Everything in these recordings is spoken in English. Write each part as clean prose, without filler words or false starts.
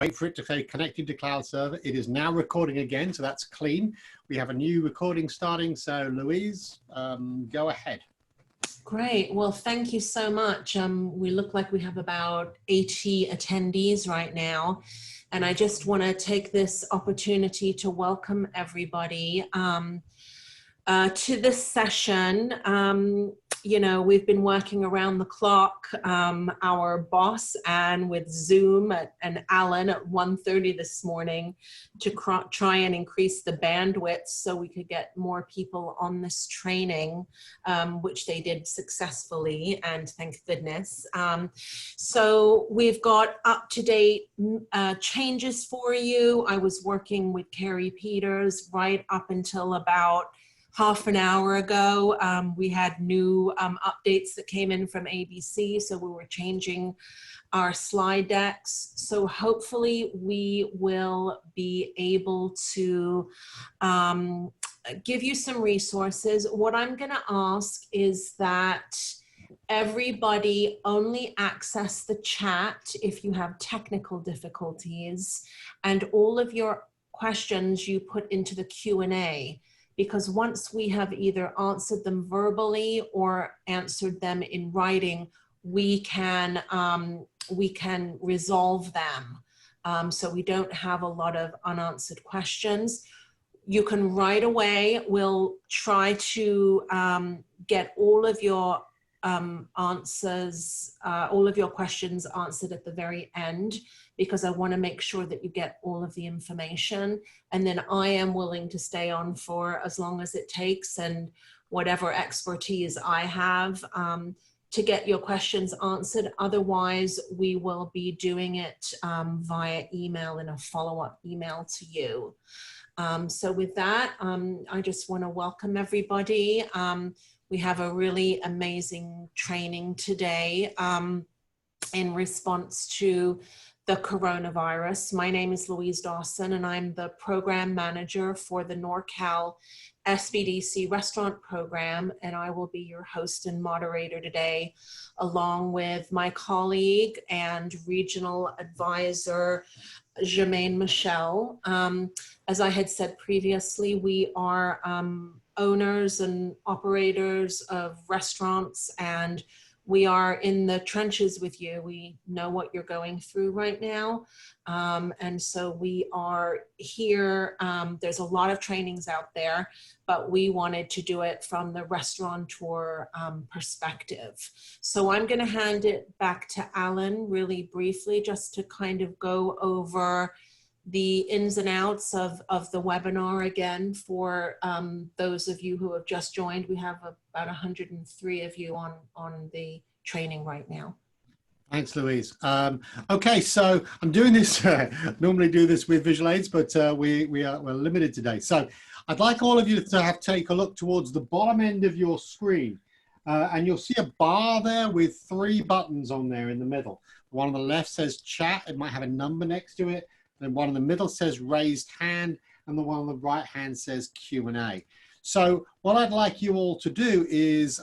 wait for it to say connected to cloud server. It is now recording again, so that's clean. We have a new recording starting. So Louise, go ahead. Great. Well, thank you so much. We look like we have about 80 attendees right now. And I just want to take this opportunity to welcome everybody to this session. You know, we've been working around the clock, our boss and with Zoom and Alan at 1:30 this morning to try and increase the bandwidth so we could get more people on this training, which they did successfully, and thank goodness. So we've got up-to-date changes for you. I was working with Carrie Peters right up until about half an hour ago. We had new updates that came in from ABC, so we were changing our slide decks. So hopefully we will be able to give you some resources. What I'm gonna ask is that everybody only access the chat if you have technical difficulties, and all of your questions you put into the Q&A. Because once we have either answered them verbally or answered them in writing, we can resolve them. So we don't have a lot of unanswered questions. You can right away, we'll try to get all of your answers, all of your questions answered at the very end, because I want to make sure that you get all of the information. And then I am willing to stay on for as long as it takes, and whatever expertise I have to get your questions answered. Otherwise, we will be doing it via email in a follow-up email to you. So with that, I just want to welcome everybody. We have a really amazing training today in response to the coronavirus. My name is Louise Dawson, and I'm the program manager for the NorCal SBDC Restaurant Program, and I will be your host and moderator today, along with my colleague and regional advisor, Jermaine Michel. As I had said previously, we are owners and operators of restaurants, and we are in the trenches with you. We know what you're going through right now. And so we are here. There's a lot of trainings out there, but we wanted to do it from the restaurateur perspective. So I'm gonna hand it back to Alan really briefly, just to kind of go over the ins and outs of the webinar again for those of you who have just joined. We have about 103 of you on the training right now. Thanks, Louise. Okay, so I'm doing this, normally do this with visual aids, but we're limited today. So I'd like all of you to take a look towards the bottom end of your screen. And you'll see a bar there with 3 buttons on there in the middle. One on the left says chat. It might have a number next to it. Then one in the middle says raised hand, and the one on the right hand says Q&A. So what I'd like you all to do is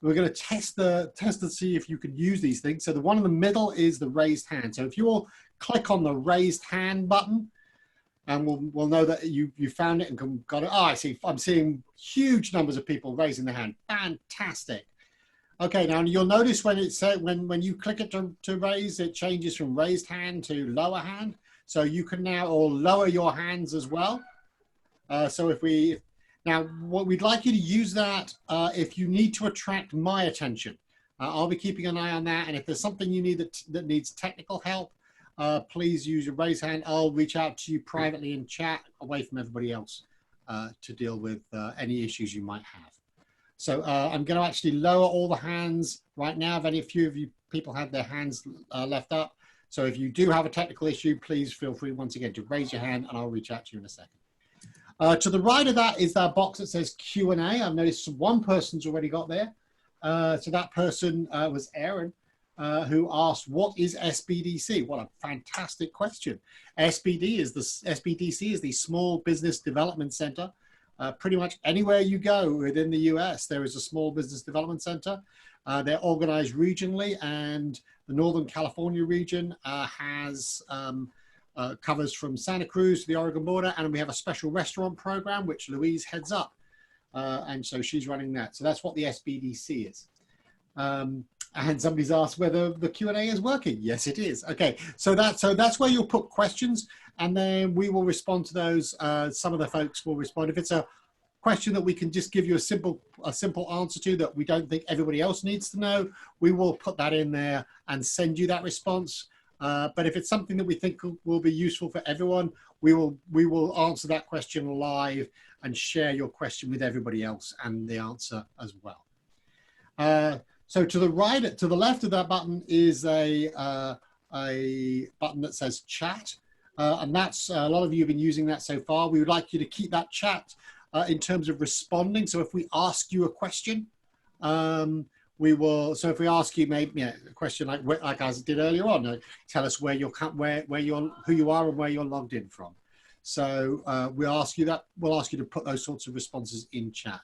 we're going to test to see if you can use these things. So the one in the middle is the raised hand. So if you all click on the raised hand button, and we'll know that you found it and got it. Oh, I see. I'm seeing huge numbers of people raising their hand. Fantastic. Okay, now you'll notice when it says when you click it to raise, it changes from raised hand to lower hand. So you can now all lower your hands as well. So now what we'd like you to use that if you need to attract my attention. I'll be keeping an eye on that. And if there's something you need that needs technical help, please use your raise hand. I'll reach out to you privately in chat away from everybody else to deal with any issues you might have. So I'm going to actually lower all the hands right now. If any few of you people have their hands left up. So if you do have a technical issue, please feel free once again to raise your hand and I'll reach out to you in a second. To the right of that is that box that says Q&A. I've noticed one person's already got there. So that person was Aaron, who asked, what is SBDC? What a fantastic question. SBDC is the Small Business Development Center. Pretty much anywhere you go within the US, there is a Small Business Development Center. They're organized regionally, and the Northern California region has covers from Santa Cruz to the Oregon border, and we have a special restaurant program which Louise heads up, and so she's running that. So that's what the SBDC is. And somebody's asked whether the Q&A is working. Yes, it is. Okay, so that's where you'll put questions, and then we will respond to those. Some of the folks will respond. If it's a question that we can just give you a simple answer to that we don't think everybody else needs to know, we will put that in there and send you that response. But if it's something that we think will be useful for everyone, we will answer that question live and share your question with everybody else and the answer as well. So to the right, to the left of that button is a button that says chat. And that's, a lot of you have been using that so far. We would like you to keep that chat in terms of responding. So if we ask you a question, we will, so if we ask you maybe a question like I did earlier on, tell us who you are and where you're logged in from. So we'll ask you to put those sorts of responses in chat.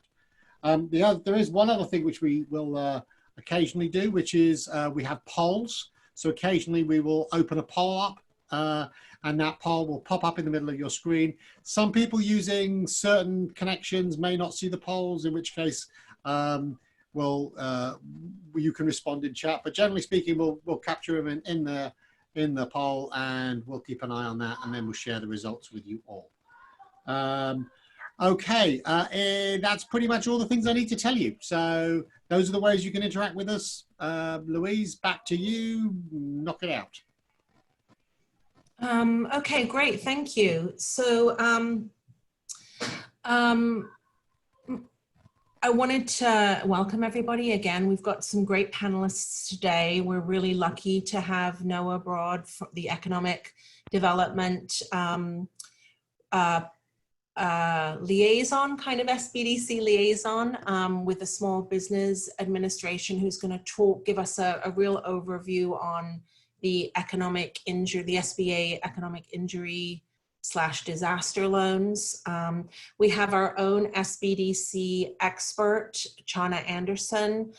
There is one other thing which we will occasionally do, which is we have polls. So occasionally we will open a poll up, and that poll will pop up in the middle of your screen. Some people using certain connections may not see the polls, in which case you can respond in chat. But generally speaking, we'll capture them in the poll, and we'll keep an eye on that, and then we'll share the results with you all. Okay, that's pretty much all the things I need to tell you. So those are the ways you can interact with us. Louise, back to you. Knock it out. Okay, great. Thank you. So I wanted to welcome everybody again. We've got some great panelists today. We're really lucky to have Noah Broad, the Economic Development liaison, kind of SBDC liaison with the Small Business Administration, who's going to give us a real overview on the economic injury, the SBA Economic Injury / disaster loans. We have our own SBDC expert, Chana Anderson,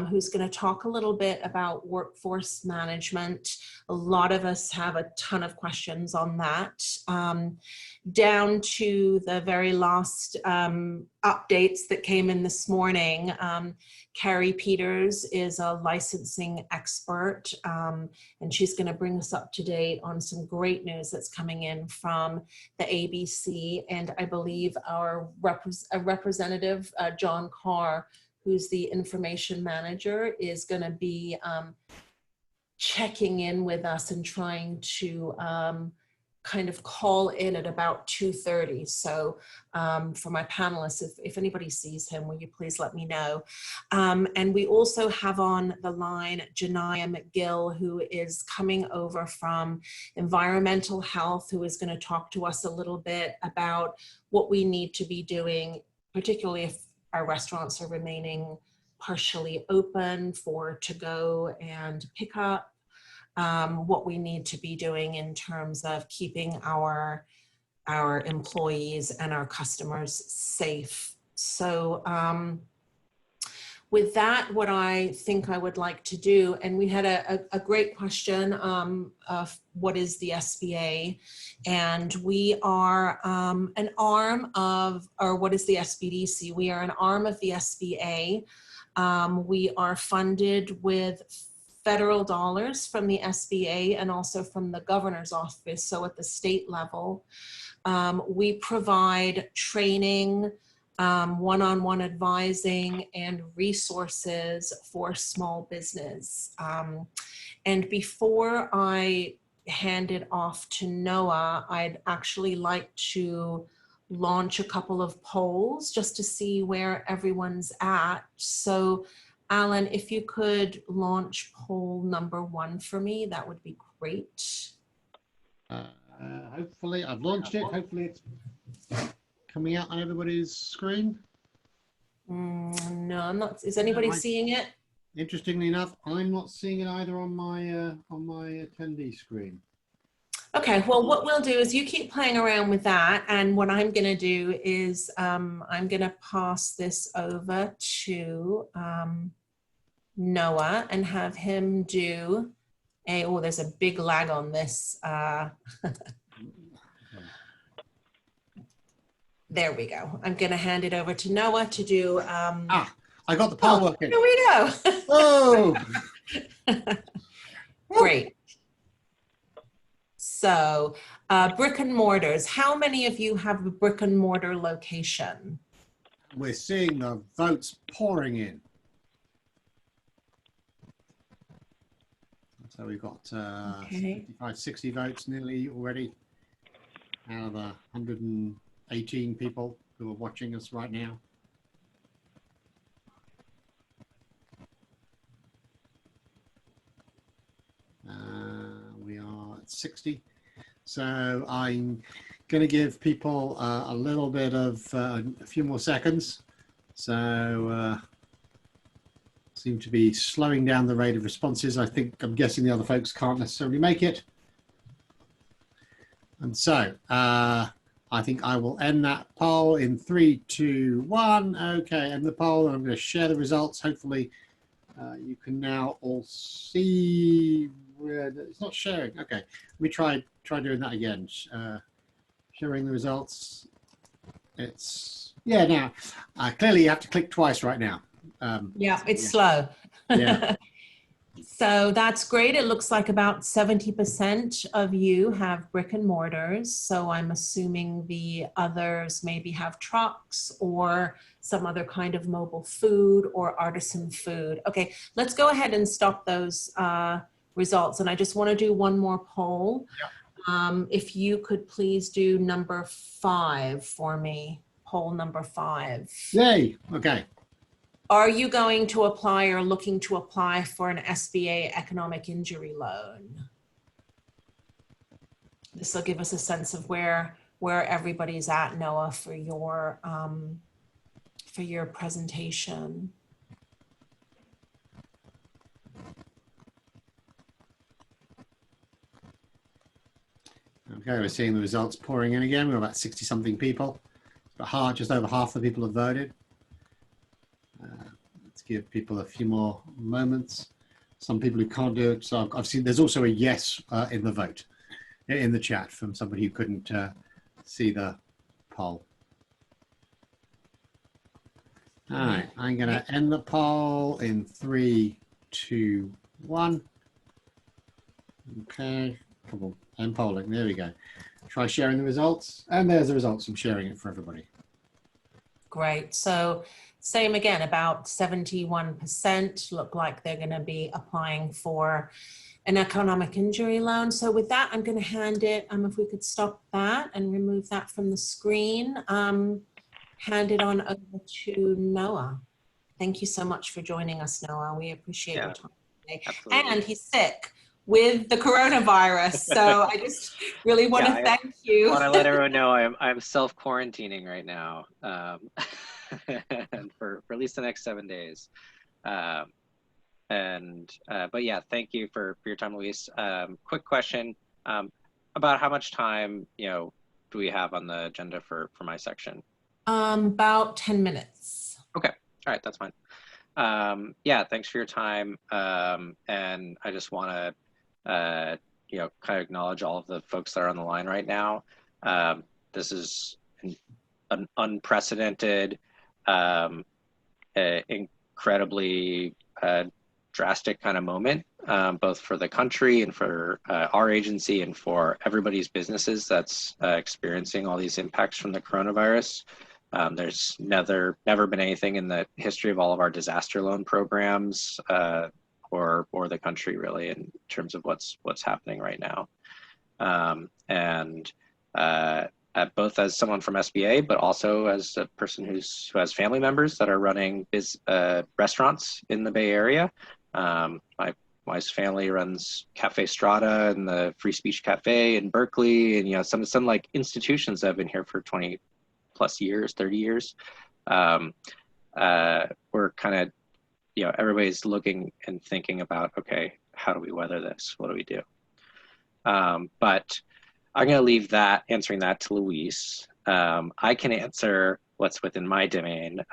who's going to talk a little bit about workforce management. A lot of us have a ton of questions on that. Down to the very last updates that came in this morning. Carrie Peters is a licensing expert, and she's going to bring us up to date on some great news that's coming in from the ABC, and I believe our representative, John Carr, who's the information manager, is going to be checking in with us and trying to kind of call in at about 2:30. So for my panelists, if anybody sees him, will you please let me know? And we also have on the line Janaya McGill, who is coming over from environmental health, who is going to talk to us a little bit about what we need to be doing, particularly if our restaurants are remaining partially open for to-go and pickup. What we need to be doing in terms of keeping our employees and our customers safe. So with that, what I think I would like to do, and we had a great question of what is the SBA, and we are an arm of, or what is the SBDC? We are an arm of the SBA. We are funded with federal dollars from the SBA and also from the governor's office, so at the state level. We provide training, one-on-one advising, and resources for small business. And before I hand it off to Noah, I'd actually like to launch a couple of polls just to see where everyone's at. So Alan, if you could launch poll number 1 for me, that would be great. Hopefully, I've launched it. Hopefully it's coming out on everybody's screen. No, I'm not. Is anybody seeing it? Interestingly enough, I'm not seeing it either on my attendee screen. Okay, well, what we'll do is you keep playing around with that, and what I'm going to do is I'm going to pass this over to Noah and have him do Hey, oh, there's a big lag on this. There we go. I'm going to hand it over to Noah to do. I got the poll working. Here we go. Oh, Great. So, brick and mortars. How many of you have a brick and mortar location? we're seeing the votes pouring in. So we've got 55, 60 votes nearly already out of the 118 people who are watching us right now. We are at 60. So I'm going to give people a little bit of a few more seconds. So seem to be slowing down the rate of responses. I'm guessing the other folks can't necessarily make it. And so I think I will end that poll in 3, 2, 1. Okay, end the poll, and I'm going to share the results. Hopefully you can now all see where it's not sharing. Okay, let me try doing that again. Sharing the results. It's now. Clearly, you have to click twice right now. Yeah, it's slow. Yeah. So that's great. It looks like about 70% of you have brick and mortars. So I'm assuming the others maybe have trucks or some other kind of mobile food or artisan food. Okay, let's go ahead and stop those results. And I just want to do one more poll. Yeah. If you could please do number 5 for me, poll number 5. Yay, okay. Are you going to apply or looking to apply for an SBA Economic Injury loan? This will give us a sense of where everybody's at, Noah, for your presentation. Okay, we're seeing the results pouring in again. We're about 60-something people. But just over half the people have voted. Let's give people a few more moments. Some people who can't do it. So I've seen there's also a yes in the vote, in the chat from somebody who couldn't see the poll. All right, I'm going to end the poll in 3, 2, 1. Okay, couple end polling. There we go. Try sharing the results, and there's the results. I'm sharing it for everybody. Great. So same again, about 71% look like they're going to be applying for an economic injury loan. So with that, I'm going to hand it, if we could stop that and remove that from the screen, hand it on over to Noah. Thank you so much for joining us, Noah. We appreciate your time today. Absolutely. And he's sick with the coronavirus. So I just really want to thank you. I want to let everyone know I'm self-quarantining right now for at least the next 7 days. But yeah, thank you for your time, Louise. Quick question about how much time, do we have on the agenda for my section? About 10 minutes. Okay. All right. That's fine. Yeah, thanks for your time. And I just want to, kind of acknowledge all of the folks that are on the line right now. This is an unprecedented, incredibly drastic kind of moment, both for the country and for our agency and for everybody's businesses that's experiencing all these impacts from the coronavirus. There's never been anything in the history of all of our disaster loan programs or the country really in terms of what's happening right now. Both as someone from SBA, but also as a person who has family members that are running restaurants in the Bay Area. My wife's family runs Cafe Strata and the Free Speech Cafe in Berkeley, and some like institutions that have been here for 20+ years, 30 years. We're kind of, everybody's looking and thinking about, okay, how do we weather this? What do we do? But I'm going to leave answering that to Louise. I can answer what's within my domain,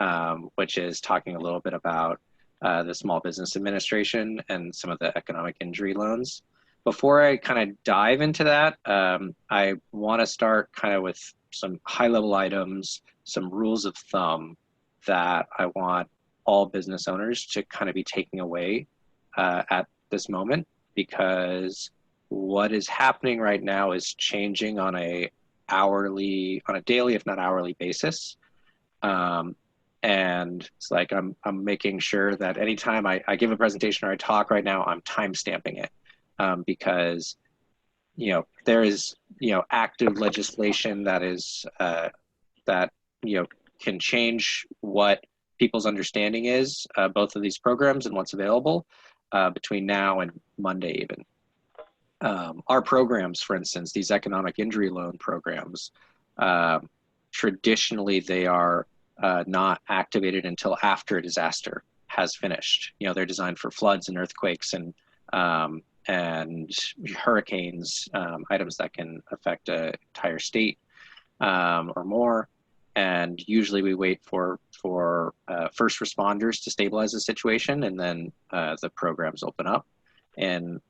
which is talking a little bit about the Small Business Administration and some of the economic injury loans. before I kind of dive into that, I want to start kind of with some high-level items, some rules of thumb that I want all business owners to kind of be taking away at this moment, because what is happening right now is changing on a daily, if not hourly basis. And it's like I'm making sure that anytime I give a presentation or I talk right now, I'm time stamping it, because there is active legislation that is that can change what people's understanding is, both of these programs and what's available between now and Monday even. Our programs, for instance, these economic injury loan programs, traditionally they are not activated until after a disaster has finished. They're designed for floods and earthquakes and hurricanes, items that can affect an entire state or more. And usually we wait for first responders to stabilize the situation, and then the programs open up. In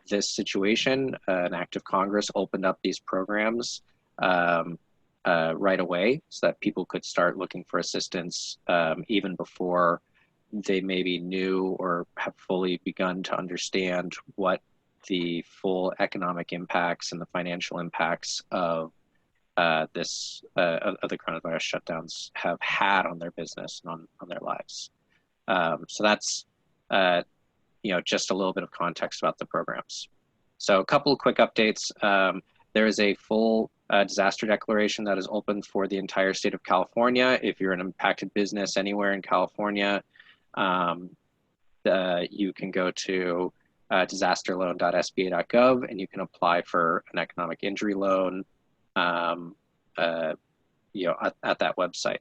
this situation, an act of Congress opened up these programs right away so that people could start looking for assistance even before they maybe knew or have fully begun to understand what the full economic impacts and the financial impacts of of the coronavirus shutdowns have had on their business and on their lives. So that's just a little bit of context about the programs. So a couple of quick updates. There is a full disaster declaration that is open for the entire state of California. If you're an impacted business anywhere in California, you can go to disasterloan.sba.gov and you can apply for an economic injury loan at that website.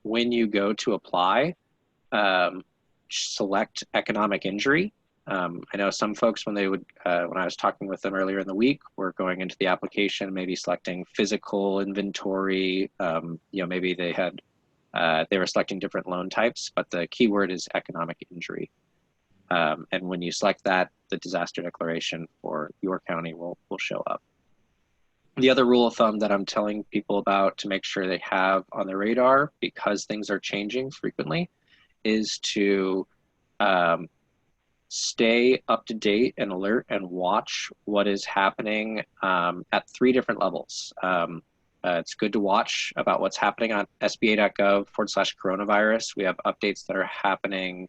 When you go to apply, select economic injury. I know some folks, when I was talking with them earlier in the week, were going into the application, maybe selecting physical inventory. Maybe they were selecting different loan types, but the keyword is economic injury. And when you select that, the disaster declaration for your county will show up. The other rule of thumb that I'm telling people about to make sure they have on their radar, because things are changing frequently, is to stay up to date and alert and watch what is happening at 3 different levels. It's good to watch about what's happening on sba.gov/coronavirus. We have updates that are happening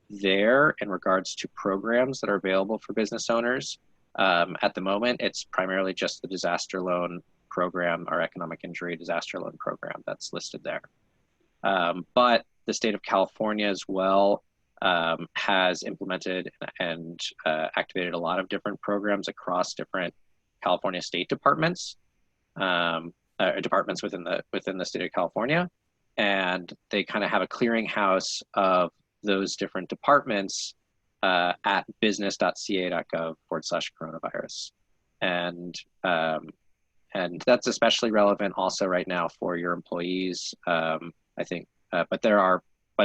there in regards to programs that are available for business owners. At the moment, it's primarily just the disaster loan program, our economic injury disaster loan program that's listed there. But the state of California as well has implemented and activated a lot of different programs across different California state departments, departments within the state of California, and they kind of have a clearinghouse of those different departments at business.ca.gov/coronavirus. And that's especially relevant also right now for your employees, I think, but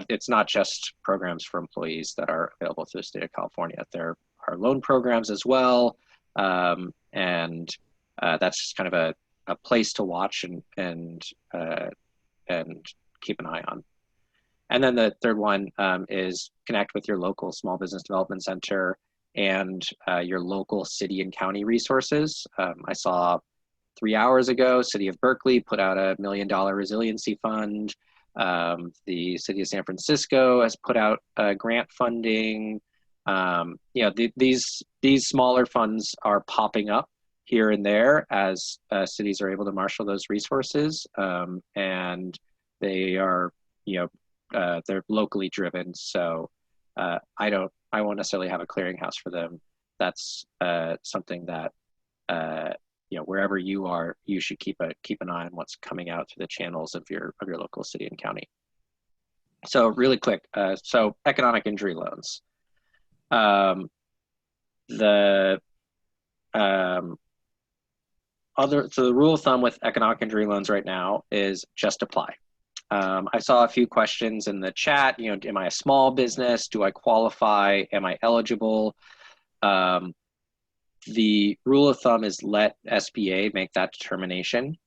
it's not just programs for employees that are available through the state of California. There are loan programs as well. And that's just kind of a place to watch and keep an eye on. And then the third one is connect with your local small business development center and your local city and county resources. I saw 3 hours ago, City of Berkeley put out $1 million resiliency fund. The City of San Francisco has put out grant funding. These smaller funds are popping up here and there as cities are able to marshal those resources, and they are, they're locally driven. So I won't necessarily have a clearinghouse for them. That's something that wherever you are, you should keep an eye on what's coming out through the channels of your local city and county. So really quick, so economic injury loans. The rule of thumb with economic injury loans right now is just apply. I saw a few questions in the chat. Am I a small business? Do I qualify? Am I eligible? The rule of thumb is let SBA make that determination,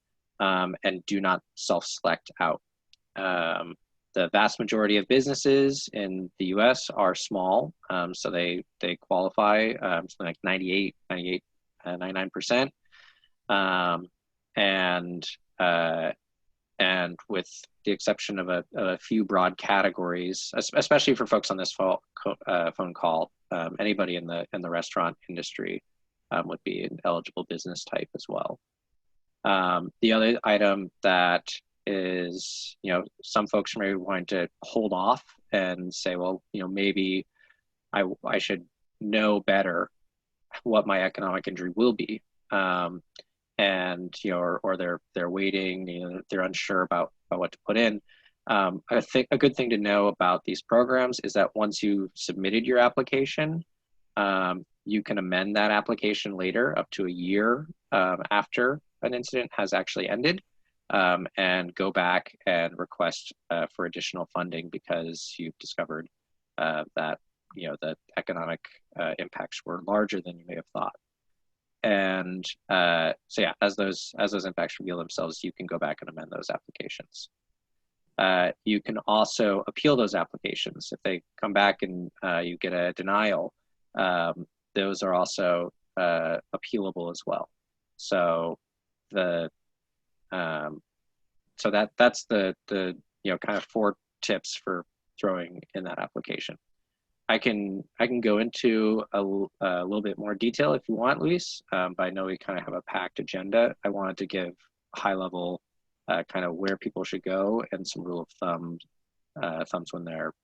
and do not self-select out. The vast majority of businesses in the U.S. are small, so they qualify, something like 99%. And with the exception of a few broad categories, especially for folks on this phone call, anybody in the restaurant industry would be an eligible business type as well. The other item that is, some folks may want to hold off and say, well, maybe I should know better what my economic injury will be. And or they're waiting, they're unsure about what to put in. I think a good thing to know about these programs is that once you submitted your application, you can amend that application later, up to a year after an incident has actually ended, and go back and request for additional funding because you've discovered that the economic impacts were larger than you may have thought. And so yeah, as those impacts reveal themselves, you can go back and amend those applications. You can also appeal those applications. If they come back and you get a denial, those are also appealable as well. So that's the kind of 4 tips for throwing in that application. I can go into a little bit more detail if you want, Louise, but I know we kind of have a packed agenda. I wanted to give high level kind of where people should go and some rule of thumbs when they're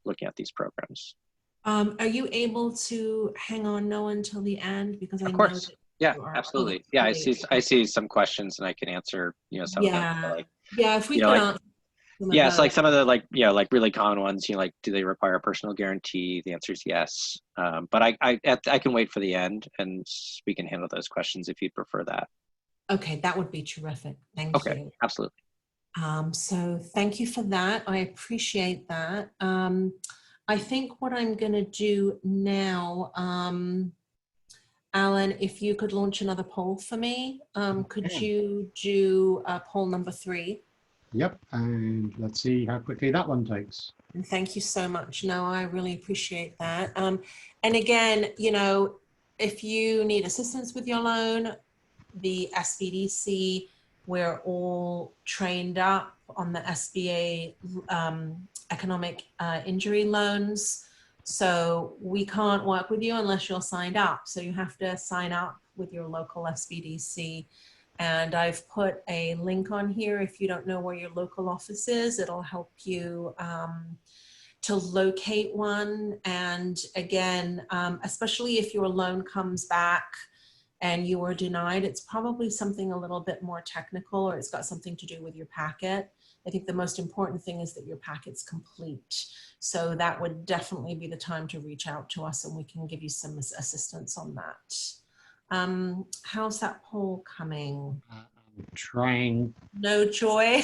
looking at these programs. Are you able to hang on, Noah, until the end? Because I of course. know that Yeah, absolutely. Yeah, I see some questions and I can answer, some of them. Like, yeah, if we could answer. Yeah, it's like some of the like really common ones, like, do they require a personal guarantee? The answer is yes. But I can wait for the end and we can handle those questions if you'd prefer that. Okay, that would be terrific. Thank you. Okay, absolutely. So thank you for that. I appreciate that. I think what I'm going to do now, Alan, if you could launch another poll for me, could you do poll number 3? Yep, and let's see how quickly that one takes. And thank you so much. No, I really appreciate that. And again, if you need assistance with your loan, the SBDC, we're all trained up on the SBA Economic Injury loans. So we can't work with you unless you're signed up. So you have to sign up with your local SBDC. And I've put a link on here. If you don't know where your local office is, it'll help you to locate one. And again, especially if your loan comes back and you were denied, it's probably something a little bit more technical, or it's got something to do with your packet. I think the most important thing is that your packet's complete. So that would definitely be the time to reach out to us and we can give you some assistance on that. How's that poll coming? I'm trying. No joy.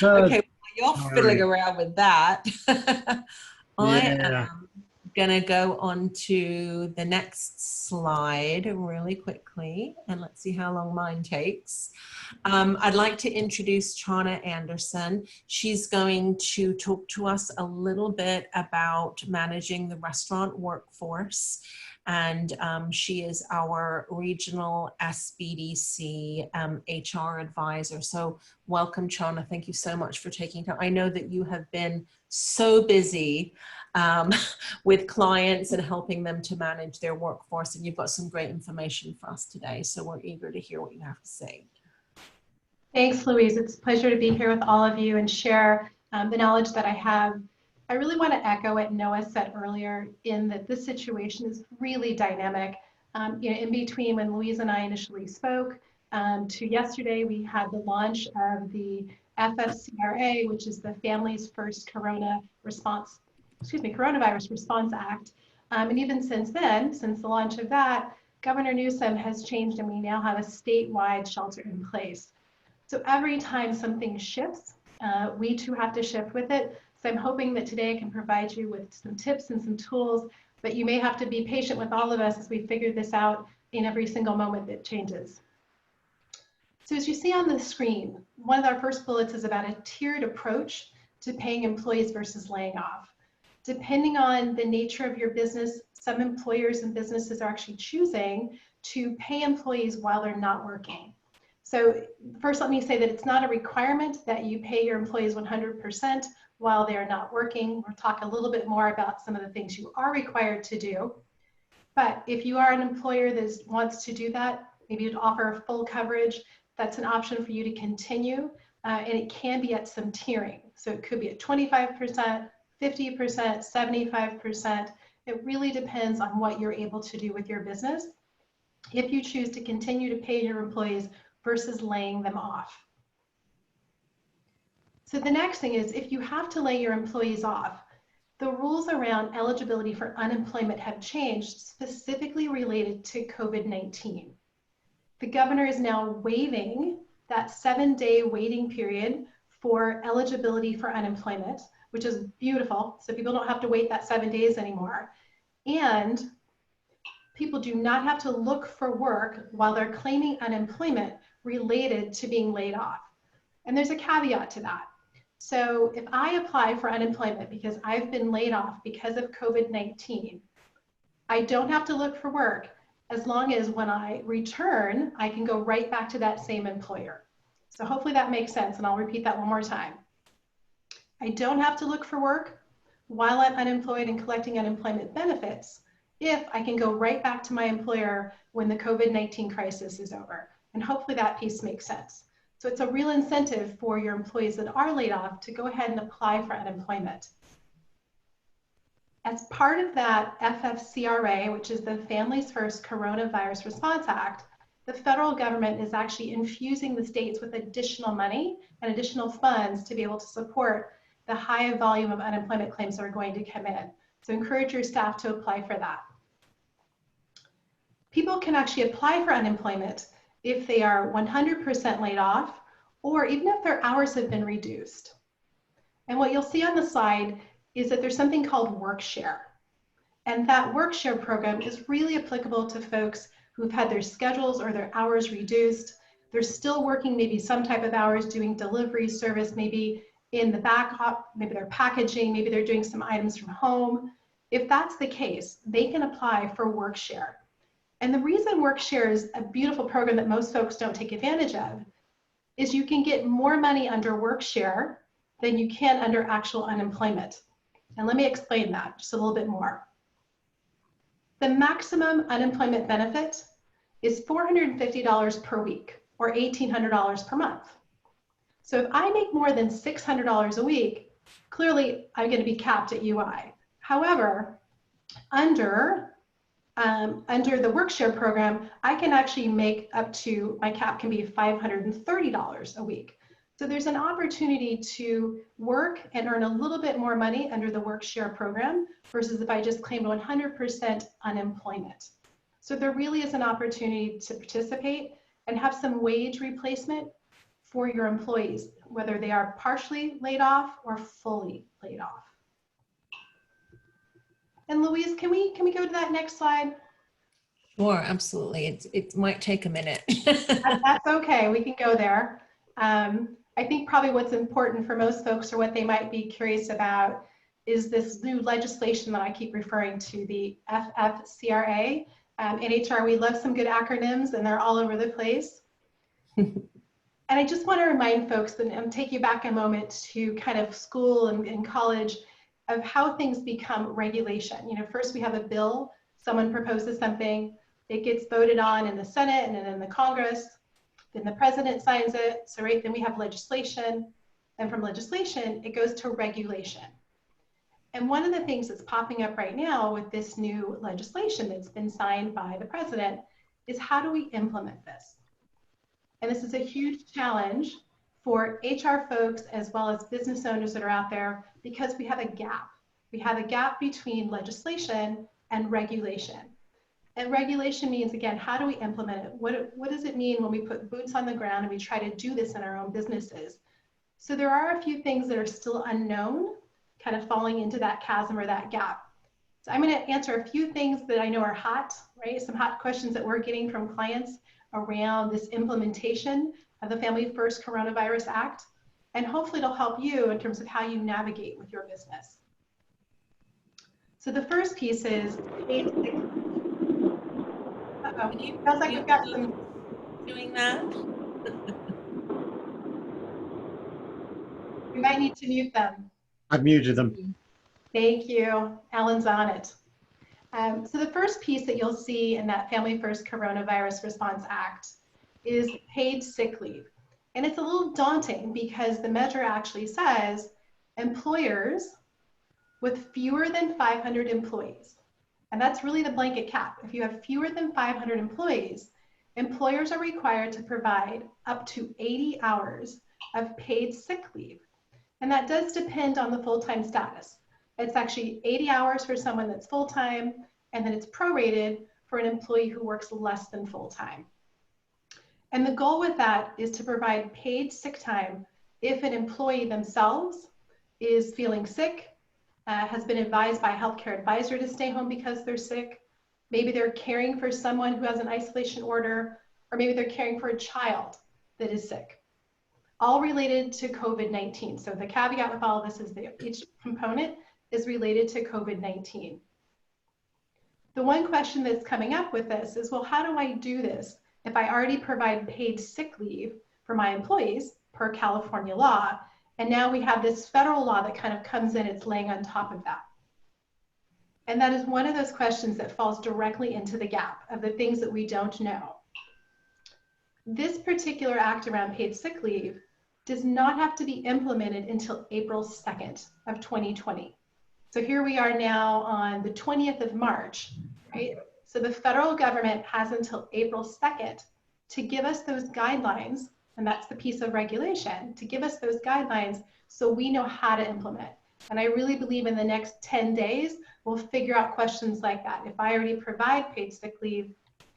Okay, well, you're fiddling around with that. I am gonna go on to the next slide really quickly, and let's see how long mine takes. I'd like to introduce Chana Anderson. She's going to talk to us a little bit about managing the restaurant workforce. And she is our regional SBDC HR advisor. So welcome, Chana. Thank you so much for taking time. I know that you have been so busy with clients and helping them to manage their workforce, and you've got some great information for us today. So we're eager to hear what you have to say. Thanks, Louise. It's a pleasure to be here with all of you and share the knowledge that I have. I really want to echo what Noah said earlier in that this situation is really dynamic. In between when Louise and I initially spoke to yesterday, we had the launch of the FFCRA, which is the Families First Coronavirus Response Act. And even since then, since the launch of that, Governor Newsom has changed and we now have a statewide shelter in place. So every time something shifts, we too have to shift with it. So I'm hoping that today I can provide you with some tips and some tools but you may have to be patient with all of us as we figure this out in every single moment that changes. So as you see on the screen, one of our first bullets is about a tiered approach to paying employees versus laying off. Depending on the nature of your business, some employers and businesses are actually choosing to pay employees while they're not working. So first, let me say that it's not a requirement that you pay your employees 100% while they're not working. We'll talk a little bit more about some of the things you are required to do. But if you are an employer that wants to do that, maybe you'd offer full coverage, that's an option for you to continue. And it can be at some tiering. So it could be at 25%, 50%, 75%. It really depends on what you're able to do with your business if you choose to continue to pay your employees versus laying them off. So the next thing is, if you have to lay your employees off, the rules around eligibility for unemployment have changed, specifically related to COVID-19. The governor is now waiving that 7-day waiting period for eligibility for unemployment, which is beautiful. So people don't have to wait that 7 days anymore. And people do not have to look for work while they're claiming unemployment related to being laid off. And there's a caveat to that. So if I apply for unemployment because I've been laid off because of COVID-19, I don't have to look for work as long as when I return, I can go right back to that same employer. So hopefully that makes sense, and I'll repeat that one more time. I don't have to look for work while I'm unemployed and collecting unemployment benefits if I can go right back to my employer when the COVID-19 crisis is over. And hopefully that piece makes sense. So it's a real incentive for your employees that are laid off to go ahead and apply for unemployment. As part of that FFCRA, which is the Families First Coronavirus Response Act, the federal government is actually infusing the states with additional money and additional funds to be able to support the high volume of unemployment claims that are going to come in. So encourage your staff to apply for that. People can actually apply for unemployment if they are 100% laid off, or even if their hours have been reduced. And what you'll see on the slide is that there's something called work share. And that work share program is really applicable to folks who've had their schedules or their hours reduced. They're still working maybe some type of hours doing delivery service, maybe in the back, maybe they're packaging, maybe they're doing some items from home. If that's the case, they can apply for work share. And the reason work share is a beautiful program that most folks don't take advantage of is you can get more money under work share than you can under actual unemployment. And let me explain that just a little bit more. The maximum unemployment benefit is $450 per week or $1,800 per month. So if I make more than $600 a week, clearly I'm going to be capped at UI. However, under the work share program, I can actually make up to, my cap can be $530 a week. So there's an opportunity to work and earn a little bit more money under the work share program versus if I just claimed 100% unemployment. So there really is an opportunity to participate and have some wage replacement for your employees, whether they are partially laid off or fully laid off. And Louise, can we go to that next slide? Sure, absolutely. It might take a minute. That's okay, we can go there. I think probably what's important for most folks, or what they might be curious about, is this new legislation that I keep referring to, the FFCRA. In HR, we love some good acronyms and they're all over the place. And I just want to remind folks and take you back a moment to kind of school and college of how things become regulation. You know, first we have a bill, someone proposes something, it gets voted on in the Senate and then in the Congress, then the president signs it. So right then we have legislation, and from legislation, it goes to regulation. And one of the things that's popping up right now with this new legislation that's been signed by the president is how do we implement this? And this is a huge challenge for HR folks as well as business owners that are out there because we have a gap. We have a gap between legislation and regulation. And regulation means, again, how do we implement it? What does it mean when we put boots on the ground and we try to do this in our own businesses? So there are a few things that are still unknown, kind of falling into that chasm or that gap. So I'm going to answer a few things that I know are hot, right? Some hot questions that we're getting from clients around this implementation of the Family First Coronavirus Act. And hopefully it'll help you in terms of how you navigate with your business. So the first piece is paid sick leave. Uh-oh, sounds like we've got some. Doing that? We might need to mute them. I've muted them. Thank you. Alan's on it. So the first piece that you'll see in that Family First Coronavirus Response Act is paid sick leave. And it's a little daunting because the measure actually says employers with fewer than 500 employees. And that's really the blanket cap. If you have fewer than 500 employees, employers are required to provide up to 80 hours of paid sick leave. And that does depend on the full-time status. It's actually 80 hours for someone that's full-time, and then it's prorated for an employee who works less than full-time. And the goal with that is to provide paid sick time if an employee themselves is feeling sick, has been advised by a healthcare advisor to stay home because they're sick. Maybe they're caring for someone who has an isolation order, or maybe they're caring for a child that is sick. All related to COVID-19. So the caveat with all of this is that each component is related to COVID-19. The one question that's coming up with this is, well, how do I do this if I already provide paid sick leave for my employees per California law, and now we have this federal law that kind of comes in, it's laying on top of that. And that is one of those questions that falls directly into the gap of the things that we don't know. This particular act around paid sick leave does not have to be implemented until April 2nd of 2020. So here we are now on the 20th of March, right? So the federal government has until April 2nd to give us those guidelines, and that's the piece of regulation, to give us those guidelines so we know how to implement. And I really believe in the next 10 days, we'll figure out questions like that. If I already provide paid sick leave,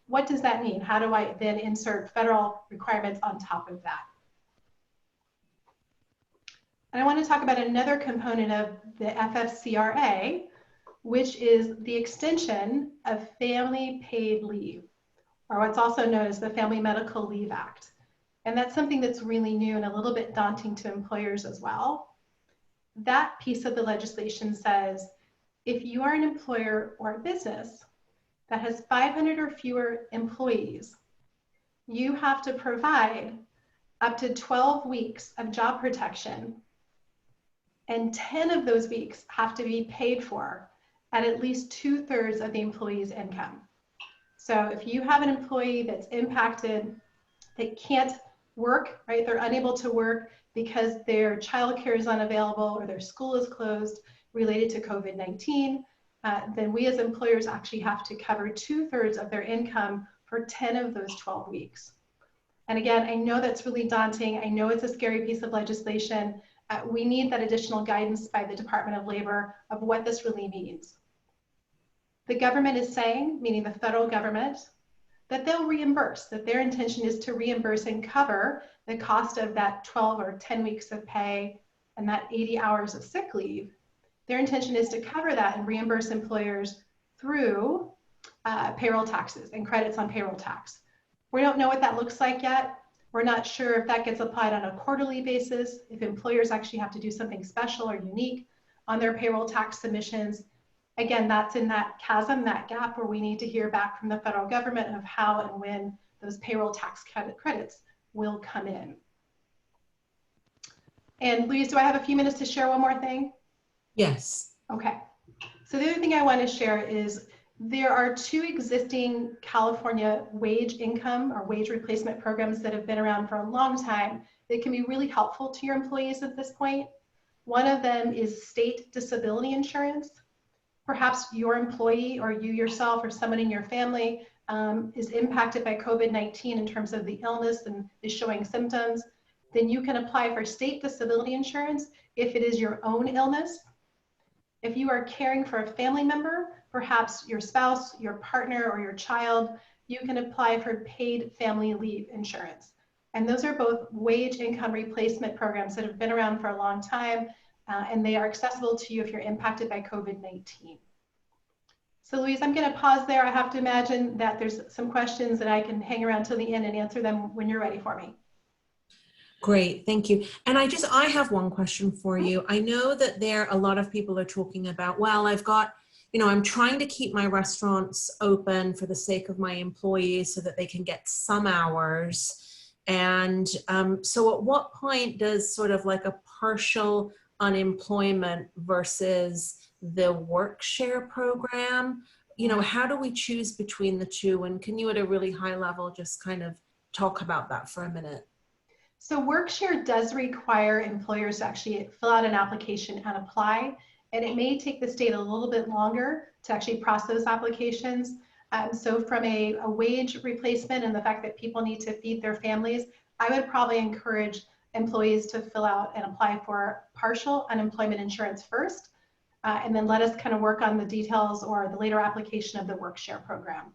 what does that mean? How do I then insert federal requirements on top of that? And I want to talk about another component of the FFCRA, which is the extension of family paid leave, or what's also known as the Family Medical Leave Act. And that's something that's really new and a little bit daunting to employers as well. That piece of the legislation says, if you are an employer or a business that has 500 or fewer employees, you have to provide up to 12 weeks of job protection, and 10 of those weeks have to be paid for at least 2/3 of the employee's income. So if you have an employee that's impacted, that can't work, right? They're unable to work because their childcare is unavailable or their school is closed related to COVID-19, then we as employers actually have to cover 2/3 of their income for 10 of those 12 weeks. And again, I know that's really daunting. I know it's a scary piece of legislation. We need that additional guidance by the Department of Labor of what this really means. The government is saying, meaning the federal government, that they'll reimburse, that their intention is to reimburse and cover the cost of that 12 or 10 weeks of pay and that 80 hours of sick leave. Their intention is to cover that and reimburse employers through payroll taxes and credits on payroll tax. We don't know what that looks like yet. We're not sure if that gets applied on a quarterly basis, if employers actually have to do something special or unique on their payroll tax submissions. Again, that's in that chasm, that gap where we need to hear back from the federal government of how and when those payroll tax credits will come in. And Louise, do I have a few minutes to share one more thing? Yes. Okay. So the other thing I want to share is there are 2 existing California wage income or wage replacement programs that have been around for a long time that can be really helpful to your employees at this point. One of them is state disability insurance. Perhaps your employee or you yourself or someone in your family is impacted by COVID-19 in terms of the illness and is showing symptoms. Then you can apply for state disability insurance if it is your own illness. If you are caring for a family member, perhaps your spouse, your partner, or your child, you can apply for paid family leave insurance. And those are both wage income replacement programs that have been around for a long time, and they are accessible to you if you're impacted by COVID-19. So Louise, I'm going to pause there. I have to imagine that there's some questions that I can hang around till the end and answer them when you're ready for me. Great, thank you. And I have one question for you. I know that a lot of people are talking about, well, I've got, I'm trying to keep my restaurants open for the sake of my employees so that they can get some hours. And so at what point does sort of like a partial unemployment versus the work share program, how do we choose between the two? And can you at a really high level just kind of talk about that for a minute? So WorkShare does require employers to actually fill out an application and apply, and it may take the state a little bit longer to actually process those applications. So from a wage replacement and the fact that people need to feed their families, I would probably encourage employees to fill out and apply for partial unemployment insurance first, and then let us kind of work on the details or the later application of the WorkShare program.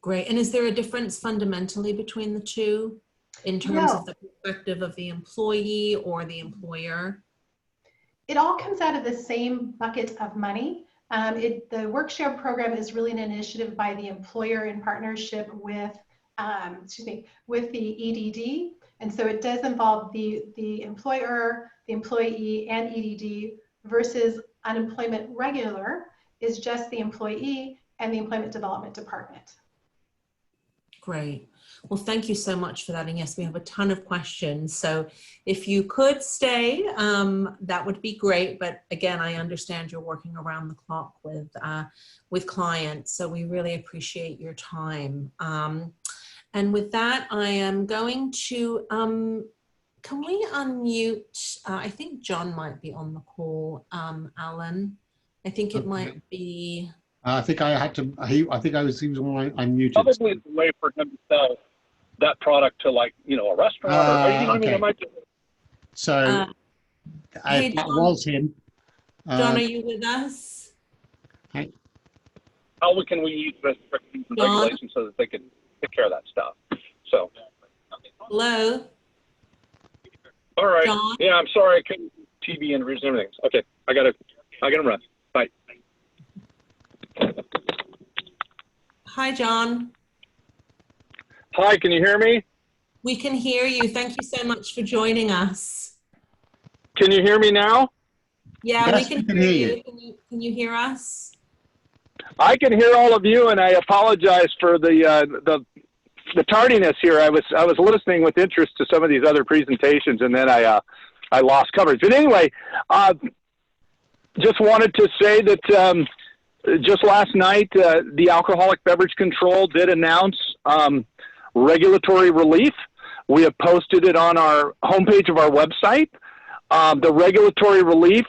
Great. And is there a difference fundamentally between the two in terms of the perspective of the employee or the employer? It all comes out of the same bucket of money. The WorkShare program is really an initiative by the employer in partnership with, with the EDD. And so it does involve the employer, the employee, and EDD, versus unemployment regular is just the employee and the Employment Development Department. Great. Well, thank you so much for that. And yes, we have a ton of questions. So if you could stay, that would be great. But again, I understand you're working around the clock with clients. So we really appreciate your time. And with that, I am going to, can we unmute, I think John might be on the call, Alan. I think it might be. I think I had to, he was unmuted. Probably it's a way for him to sell that product to, like, a restaurant. So hey, that was him. John, are you with us? Hey. How can we use restrictions and regulations so that they can take care of that stuff? So. Hello. All right. John? Yeah, I'm sorry. I couldn't TV interviews and everything. Okay, I gotta run. Bye. Hi, John. Hi, can you hear me? We can hear you. Thank you so much for joining us. Can you hear me now? Yeah, yes, we can hear you. Can you hear us? I can hear all of you, and I apologize for the tardiness here. I was listening with interest to some of these other presentations, and then I lost coverage. But anyway, just wanted to say that just last night, the Alcoholic Beverage Control did announce regulatory relief. We have posted it on our homepage of our website. The regulatory relief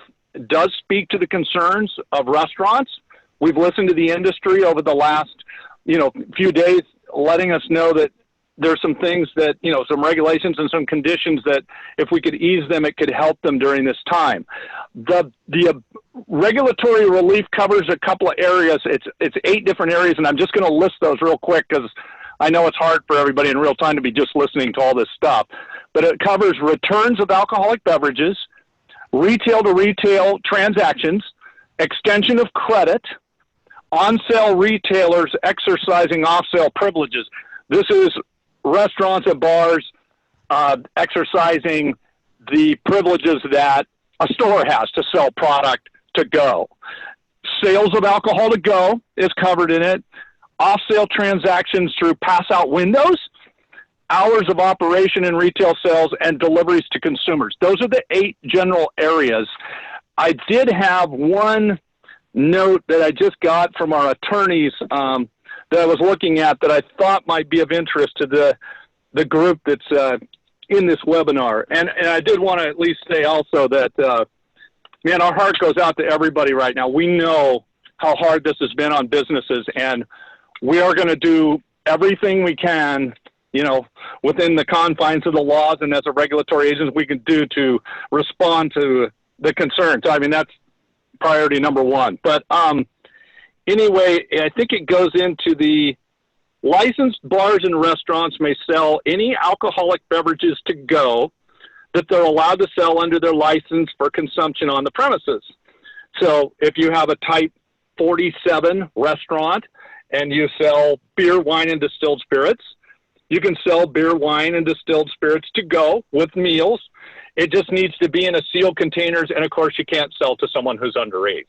does speak to the concerns of restaurants. We've listened to the industry over the last, few days, letting us know that there's some things that, some regulations and some conditions that if we could ease them, it could help them during this time. The regulatory relief covers a couple of areas. It's 8 different areas, and I'm just going to list those real quick because I know it's hard for everybody in real time to be just listening to all this stuff. But it covers returns of alcoholic beverages, retail-to-retail transactions, extension of credit, on-sale retailers exercising off-sale privileges. This is restaurants and bars exercising the privileges that a store has to sell product to go. Sales of alcohol to go is covered in it. Off-sale transactions through pass-out windows, hours of operation in retail sales, and deliveries to consumers. Those are the 8 general areas. I did have one note that I just got from our attorneys that I was looking at that I thought might be of interest to the group that's in this webinar. And I did want to at least say also that, man, our heart goes out to everybody right now. We know how hard this has been on businesses, and we are going to do everything we can, within the confines of the laws and as a regulatory agent we can do to respond to the concerns. I mean, that's priority number 1. But anyway, I think it goes into the licensed bars and restaurants may sell any alcoholic beverages to go that they're allowed to sell under their license for consumption on the premises. So if you have a type 47 restaurant and you sell beer, wine, and distilled spirits. You can sell beer, wine, and distilled spirits to go with meals. It just needs to be in a sealed containers, and of course you can't sell to someone who's underage.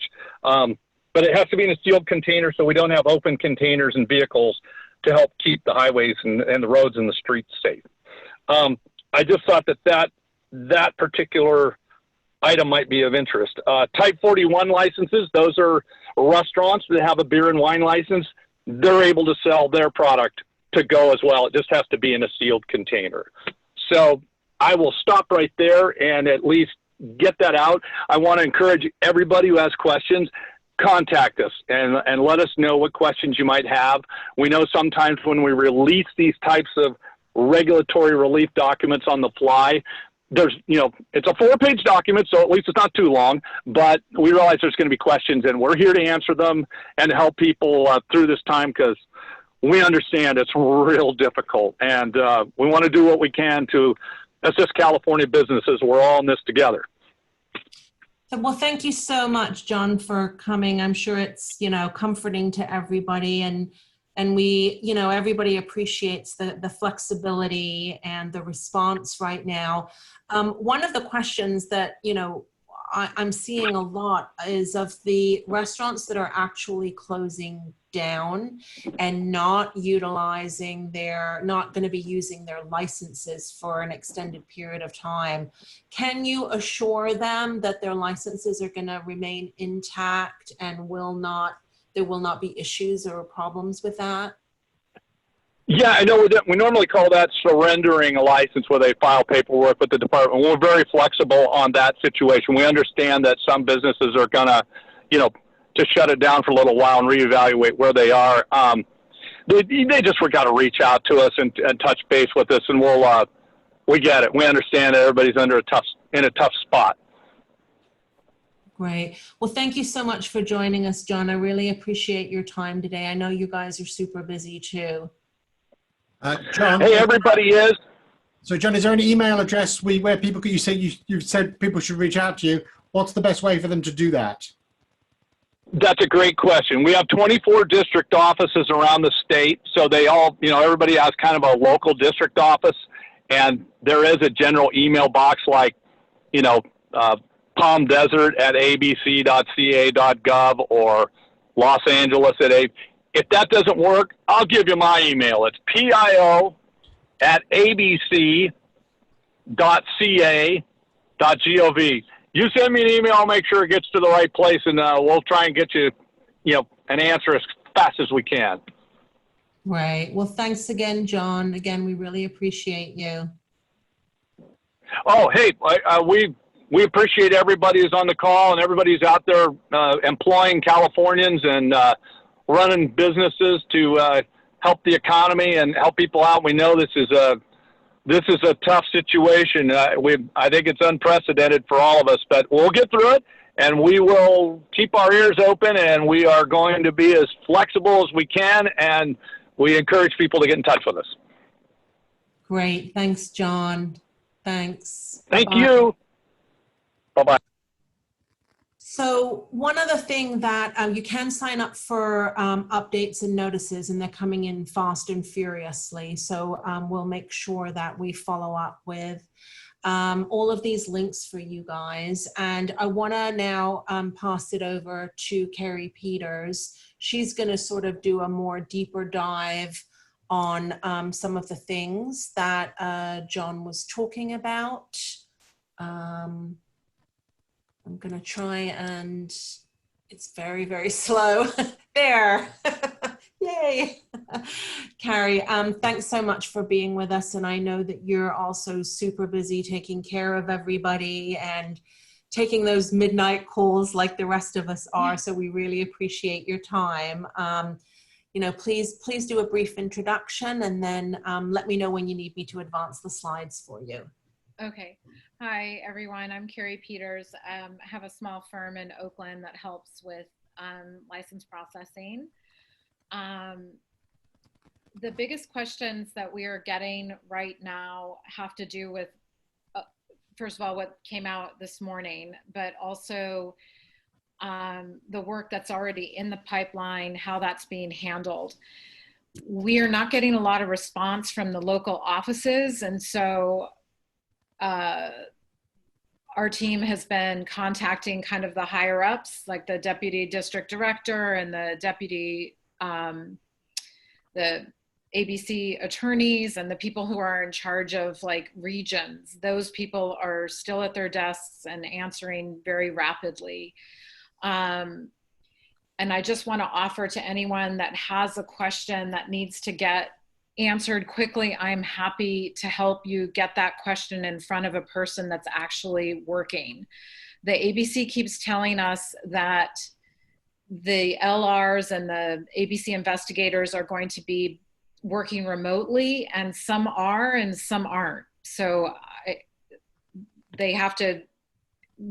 But it has to be in a sealed container so we don't have open containers and vehicles to help keep the highways and the roads and the streets safe. I just thought that particular item might be of interest. Type 41 licenses, those are restaurants that have a beer and wine license. They're able to sell their product to go as well. It just has to be in a sealed container. So I will stop right there and at least get that out. I want to encourage everybody who has questions, contact us and let us know what questions you might have. We know sometimes when we release these types of regulatory relief documents on the fly, there's, it's a 4-page document, so at least it's not too long, but we realize there's going to be questions and we're here to answer them and help people through this time because we understand it's real difficult, and we want to do what we can to assist California businesses. We're all in this together. Well, thank you so much, John, for coming. I'm sure it's, comforting to everybody, and we, everybody appreciates the flexibility and the response right now. One of the questions that, I'm seeing a lot is of the restaurants that are actually closing down and not going to be using their licenses for an extended period of time. Can you assure them that their licenses are going to remain intact and there will not be issues or problems with that? Yeah, I know we normally call that surrendering a license where they file paperwork with the department. We're very flexible on that situation. We understand that some businesses are going to, just shut it down for a little while and reevaluate where they are. They just got to reach out to us and touch base with us, and we get it. We understand that everybody's in a tough spot. Great. Well, thank you so much for joining us, John. I really appreciate your time today. I know you guys are super busy too. John. Hey, everybody is. So, John, is there an email address where people could, you said people should reach out to you. What's the best way for them to do that? That's a great question. We have 24 district offices around the state. So they all, everybody has kind of a local district office, and there is a general email box like, Palm Desert at abc.ca.gov or Los Angeles at If that doesn't work, I'll give you my email. It's pio@abc.ca.gov. You send me an email, I'll make sure it gets to the right place, and we'll try and get you, an answer as fast as we can. Right. Well, thanks again, John. Again, we really appreciate you. Oh, hey, we appreciate everybody who's on the call and everybody who's out there employing Californians and running businesses to help the economy and help people out. We know this is a tough situation. I think it's unprecedented for all of us, but we'll get through it, and we will keep our ears open, and we are going to be as flexible as we can, and we encourage people to get in touch with us. Great. Thanks, John. Thanks. Thank you. Bye-bye. So one other thing that you can sign up for updates and notices, and they're coming in fast and furiously. So we'll make sure that we follow up with all of these links for you guys. And I want to now pass it over to Carrie Peters. She's going to sort of do a more deeper dive on some of the things that John was talking about. I'm going to try, and it's very, very slow. There. Yay. Carrie, thanks so much for being with us. And I know that you're also super busy taking care of everybody and taking those midnight calls like the rest of us are. So we really appreciate your time. Please do a brief introduction, and then let me know when you need me to advance the slides for you. Okay. Hi, everyone. I'm Carrie Peters. I have a small firm in Oakland that helps with license processing. The biggest questions that we are getting right now have to do with, first of all, what came out this morning, but also the work that's already in the pipeline, how that's being handled. We are not getting a lot of response from the local offices, and so our team has been contacting kind of the higher ups, like the deputy district director and the deputy, the ABC attorneys and the people who are in charge of like regions. Those people are still at their desks and answering very rapidly. And I just want to offer to anyone that has a question that needs to get answered quickly, I'm happy to help you get that question in front of a person that's actually working. The ABC keeps telling us that the LRs and the ABC investigators are going to be working remotely, and some are and some aren't. So they have to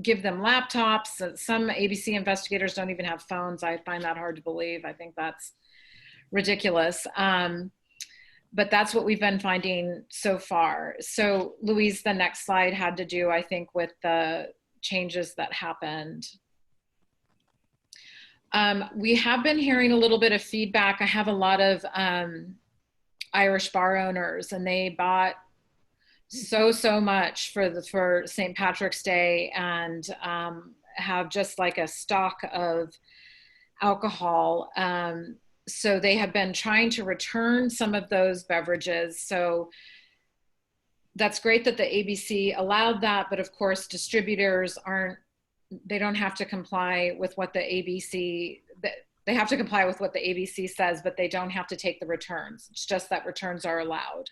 give them laptops. Some ABC investigators don't even have phones. I find that hard to believe. I think that's ridiculous. But that's what we've been finding so far. So Louise, the next slide had to do, I think, with the changes that happened. We have been hearing a little bit of feedback. I have a lot of Irish bar owners, and they bought so much for St. Patrick's Day, and have just like a stock of alcohol. So they have been trying to return some of those beverages. So that's great that the ABC allowed that, but of course distributors they don't have to comply with what the ABC, they have to comply with what the ABC says, but they don't have to take the returns. It's just that returns are allowed.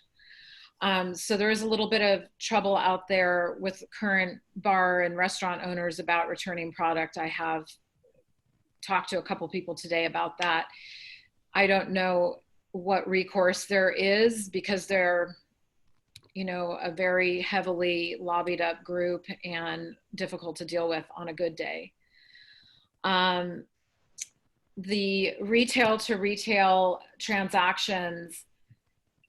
So there is a little bit of trouble out there with current bar and restaurant owners about returning product. I have talked to a couple people today about that. I don't know what recourse there is, because they're, you know, a very heavily lobbied up group and difficult to deal with on a good day. The retail to retail transactions,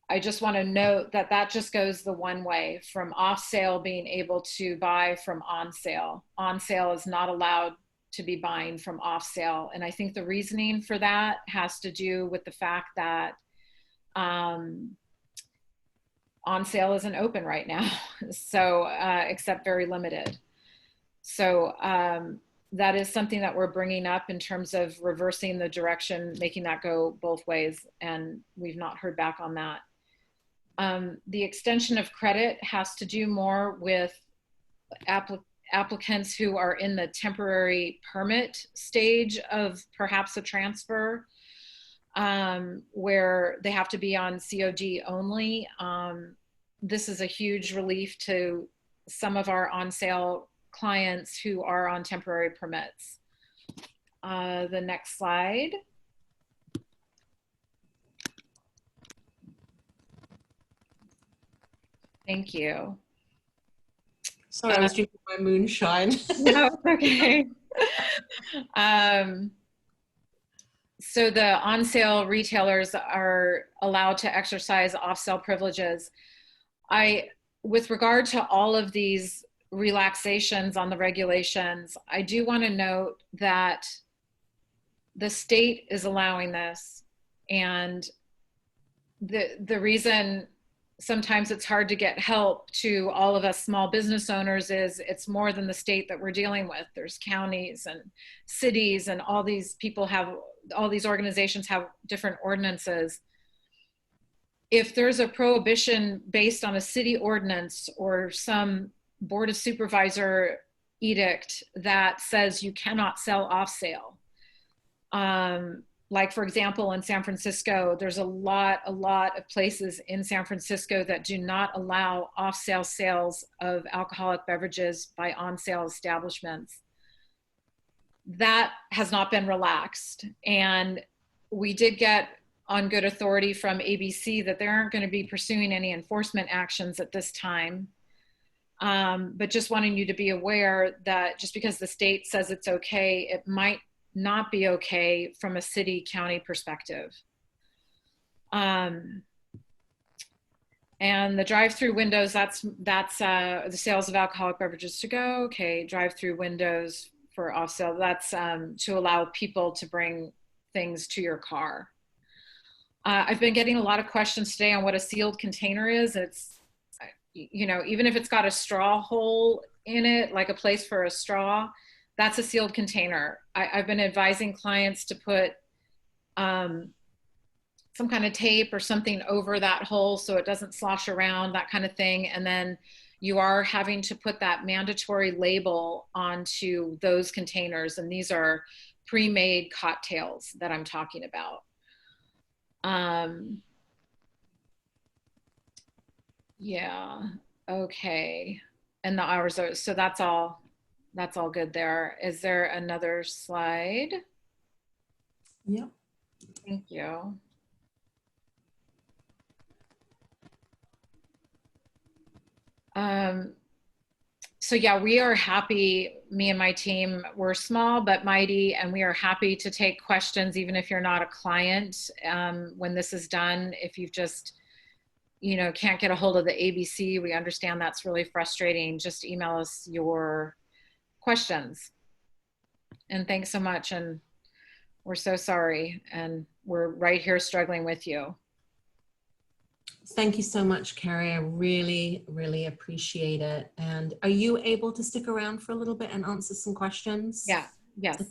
I just want to note that that just goes the one way, from off sale being able to buy from on sale. On sale is not allowed to be buying from off sale. And I think the reasoning for that has to do with the fact that on sale isn't open right now. So except very limited. So that is something that we're bringing up in terms of reversing the direction, making that go both ways. And we've not heard back on that. The extension of credit has to do more with applicants who are in the temporary permit stage of perhaps a transfer, where they have to be on COD only. This is a huge relief to some of our on sale clients who are on temporary permits. The next slide. Thank you. Sorry, I was drinking my moonshine. No, it's okay. So the on-sale retailers are allowed to exercise off-sale privileges. With regard to all of these relaxations on the regulations, I do want to note that the state is allowing this, and the reason sometimes it's hard to get help to all of us small business owners is it's more than the state that we're dealing with. There's counties and cities, and all these people all these organizations have different ordinances. If there's a prohibition based on a city ordinance or some board of supervisor edict that says you cannot sell off sale, like for example, in San Francisco, there's a lot of places in San Francisco that do not allow off-sale sales of alcoholic beverages by on-sale establishments. That has not been relaxed. And we did get on good authority from ABC that they aren't going to be pursuing any enforcement actions at this time. But just wanting you to be aware that just because the state says it's okay, it might not be okay from a city county perspective. And the drive-through windows, that's the sales of alcoholic beverages to go. Okay, drive-through windows for off sale. That's to allow people to bring things to your car. I've been getting a lot of questions today on what a sealed container is. It's, you know, even if it's got a straw hole in it, like a place for a straw, that's a sealed container. I've been advising clients to put some kind of tape or something over that hole so it doesn't slosh around, that kind of thing. And then you are having to put that mandatory label onto those containers. And these are pre-made cocktails that I'm talking about. Yeah, okay. And the hours are, so that's all good there. Is there another slide? Yep. Thank you. So yeah, we are happy, me and my team, we're small but mighty, and we are happy to take questions even if you're not a client. When this is done, if you've just, you know, can't get a hold of the ABC, we understand that's really frustrating. Just email us your questions. And thanks so much. And we're so sorry. And we're right here struggling with you. Thank you so much, Carrie. I really, really appreciate it. And are you able to stick around for a little bit and answer some questions? Yeah, yes.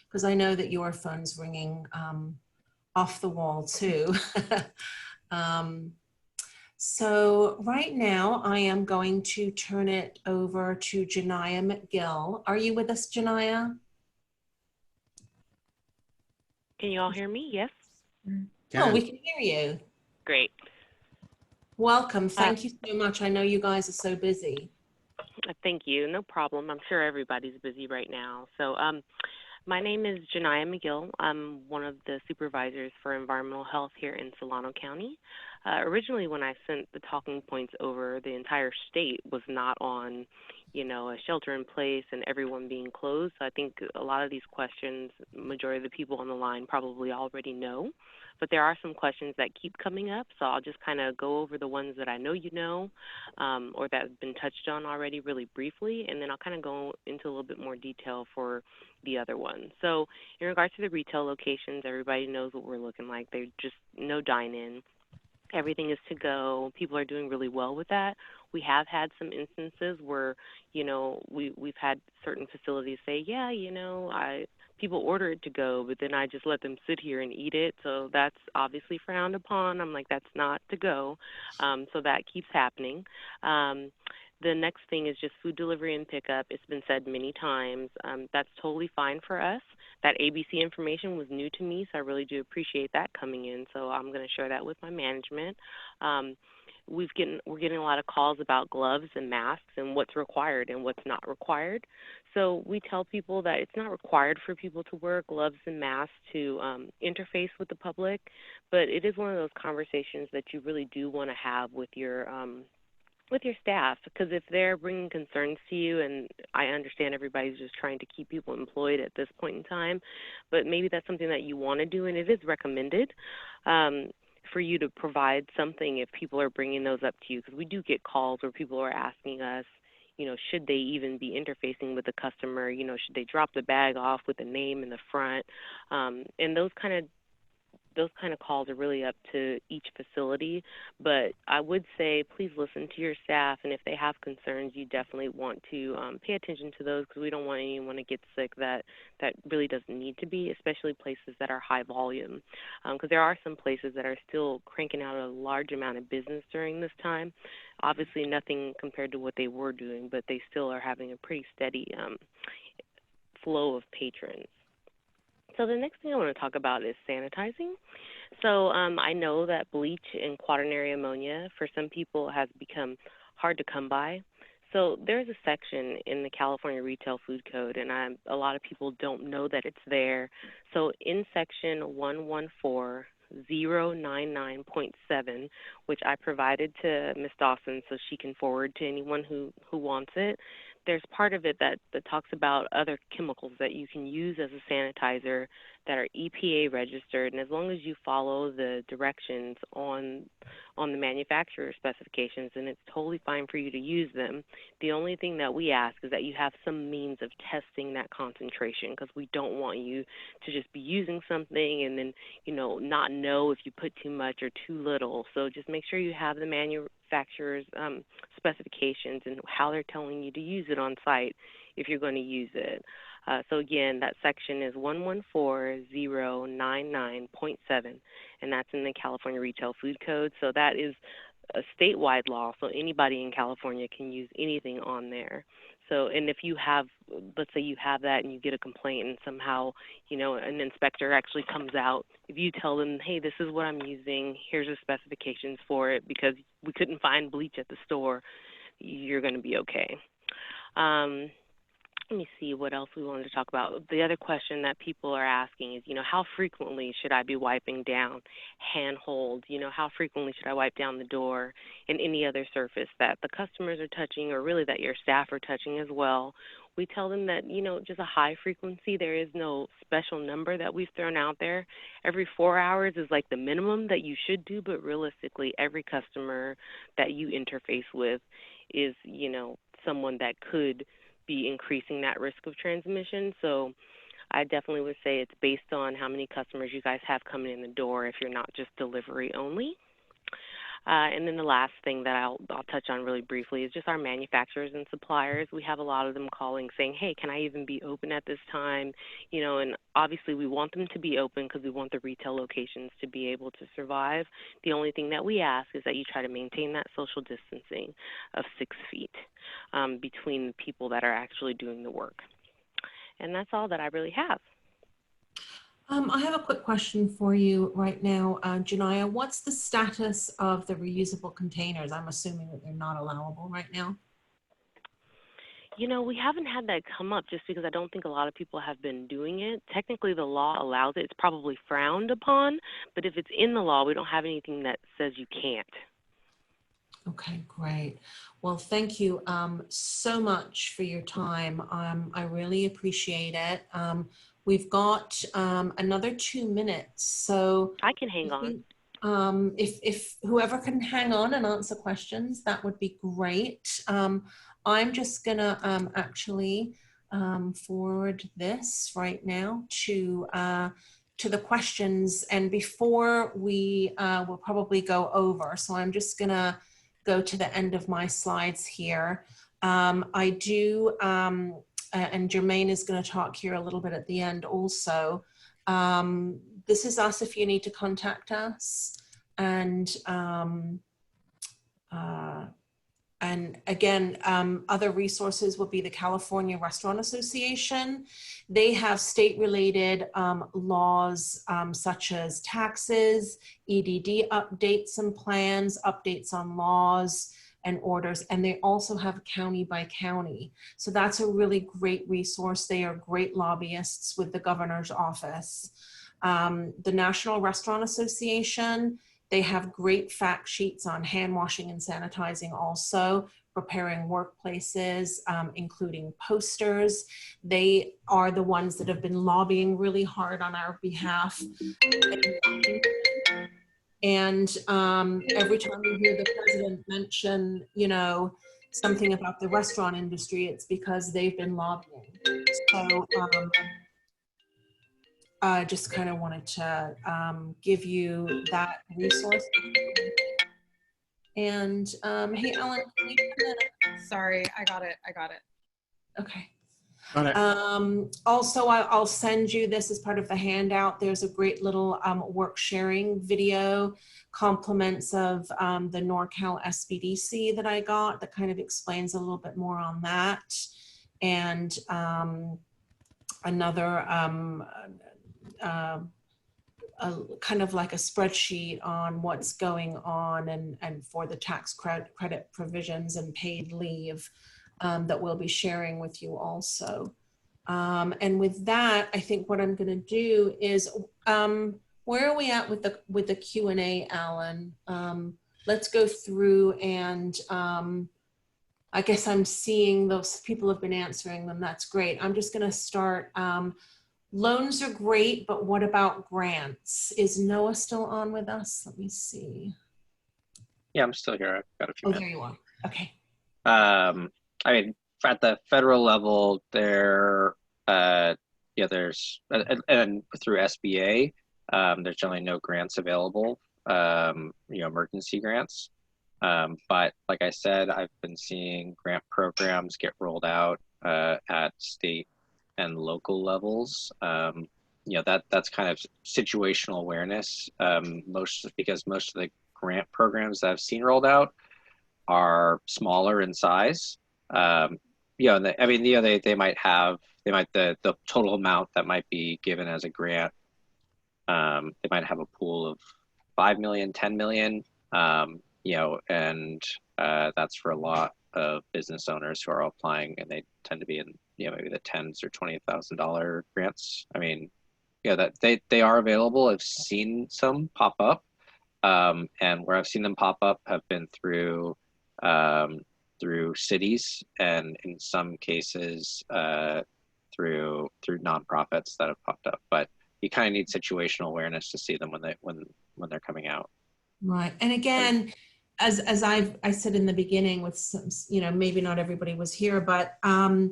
Because I know that your phone's ringing off the wall too. So right now I am going to turn it over to Janiyah McGill. Are you with us, Janiyah? Can you all hear me? Yes? Oh, we can hear you. Great. Welcome. Thank you so much. I know you guys are so busy. Thank you. No problem. I'm sure everybody's busy right now. So my name is Janiyah McGill. I'm one of the supervisors for environmental health here in Solano County. Originally, when I sent the talking points over, the entire state was not on, you know, a shelter in place and everyone being closed. So I think a lot of these questions, majority of the people on the line probably already know. But there are some questions that keep coming up, so I'll just kind of go over the ones that I know you know or that have been touched on already really briefly, and then I'll kind of go into a little bit more detail for the other ones. So in regards to the retail locations, everybody knows what we're looking like. There's just no dine-in. Everything is to go. People are doing really well with that. We have had some instances where, you know, we've had certain facilities say, yeah, you know, people order it to go, but then I just let them sit here and eat it. So that's obviously frowned upon. I'm like, that's not to go. So that keeps happening. The next thing is just food delivery and pickup. It's been said many times. That's totally fine for us. That ABC information was new to me, so I really do appreciate that coming in. So I'm going to share that with my management. We're getting a lot of calls about gloves and masks and what's required and what's not required. So we tell people that it's not required for people to wear gloves and masks to interface with the public, but it is one of those conversations that you really do want to have with your staff, because if they're bringing concerns to you, and I understand everybody's just trying to keep people employed at this point in time, but maybe that's something that you want to do, and it is recommended for you to provide something if people are bringing those up to you, because we do get calls where people are asking us, you know, should they even be interfacing with the customer? You know, should they drop the bag off with the name in the front? And those kind of calls are really up to each facility, but I would say please listen to your staff, and if they have concerns, you definitely want to pay attention to those, because we don't want anyone to get sick that really doesn't need to be, especially places that are high volume, because there are some places that are still cranking out a large amount of business during this time. Obviously nothing compared to what they were doing, but they still are having a pretty steady flow of patrons. So the next thing I want to talk about is sanitizing. So I know that bleach and quaternary ammonia for some people has become hard to come by. So there's a section in the California Retail Food Code, and a lot of people don't know that it's there. So in section 114.099.7, which I provided to Ms. Dawson so she can forward to anyone who wants it, there's part of it that talks about other chemicals that you can use as a sanitizer that are EPA registered, and as long as you follow the directions on the manufacturer specifications, then it's totally fine for you to use them. The only thing that we ask is that you have some means of testing that concentration, because we don't want you to just be using something and then, you know, not know if you put too much or too little. So just make sure you have the manufacturer's specifications and how they're telling you to use it on site if you're going to use it. So again, that section is 114099.7, and that's in the California Retail Food Code. So that is a statewide law, so anybody in California can use anything on there. So, and if you have, let's say you have that and you get a complaint and somehow, you know, an inspector actually comes out, if you tell them, hey, this is what I'm using, here's the specifications for it, because we couldn't find bleach at the store, you're going to be okay. Let me see what else we wanted to talk about. The other question that people are asking is, you know, how frequently should I be wiping down handholds? You know, how frequently should I wipe down the door and any other surface that the customers are touching, or really that your staff are touching as well? We tell them that, you know, just a high frequency. There is no special number that we've thrown out there. Every 4 hours is like the minimum that you should do, but realistically, every customer that you interface with is, you know, someone that could be increasing that risk of transmission. So I definitely would say it's based on how many customers you guys have coming in the door if you're not just delivery only. And then the last thing that I'll touch on really briefly is just our manufacturers and suppliers. We have a lot of them calling saying, hey, can I even be open at this time? You know, and obviously we want them to be open because we want the retail locations to be able to survive. The only thing that we ask is that you try to maintain that social distancing of 6 feet between the people that are actually doing the work. And that's all that I really have. I have a quick question for you right now, Janiyah. What's the status of the reusable containers? I'm assuming that they're not allowable right now. You know, we haven't had that come up just because I don't think a lot of people have been doing it. Technically, the law allows it. It's probably frowned upon, but if it's in the law, we don't have anything that says you can't. Okay, great. Well, thank you so much for your time. I really appreciate it. We've got another 2 minutes, so I can hang on. If whoever can hang on and answer questions, that would be great. I'm just gonna actually forward this right now to the questions, and before we will probably go over, so I'm just gonna go to the end of my slides here. I do. And Jermaine is going to talk here a little bit at the end also. This is us if you need to contact us. And again, other resources will be the California Restaurant Association. They have state-related laws such as taxes, EDD updates and plans, updates on laws and orders, and they also have county by county. So that's a really great resource. They are great lobbyists with the governor's office. The National Restaurant Association, they have great fact sheets on hand washing and sanitizing also, preparing workplaces, including posters. They are the ones that have been lobbying really hard on our behalf. And every time you hear the president mention, you know, something about the restaurant industry, it's because they've been lobbying. So I just kind of wanted to give you that resource. And hey, Ellen, can you come in? Sorry, I got it. Okay. Got it. Also, I'll send you this as part of the handout. There's a great little work sharing video, compliments of the NorCal SBDC that I got that kind of explains a little bit more on that. And another kind of like a spreadsheet on what's going on and for the tax credit provisions and paid leave. That we'll be sharing with you also. And with that, I think what I'm going to do is, where are we at with the Q&A, Alan? Let's go through, and I guess I'm seeing those people have been answering them. That's great. I'm just going to start. Loans are great, but what about grants? Is Noah still on with us? Let me see. Yeah, I'm still here. I've got a few Oh, minutes. there you are. Okay. I mean, at the federal level, there's and through SBA, there's generally no grants available, emergency grants. But like I said, I've been seeing grant programs get rolled out at state and local levels. That's kind of situational awareness. Because most of the grant programs that I've seen rolled out are smaller in size. The total amount that might be given as a grant, they might have a pool of 5 million, 10 million, and that's for a lot of business owners who are applying, and they tend to be in, maybe the tens or $20,000 grants. I mean, that they are available. I've seen some pop up, and where I've seen them pop up have been through cities, and in some cases through nonprofits that have popped up. But you kind of need situational awareness to see them when they're coming out. Right. And again, as I said in the beginning, with some, maybe not everybody was here, but a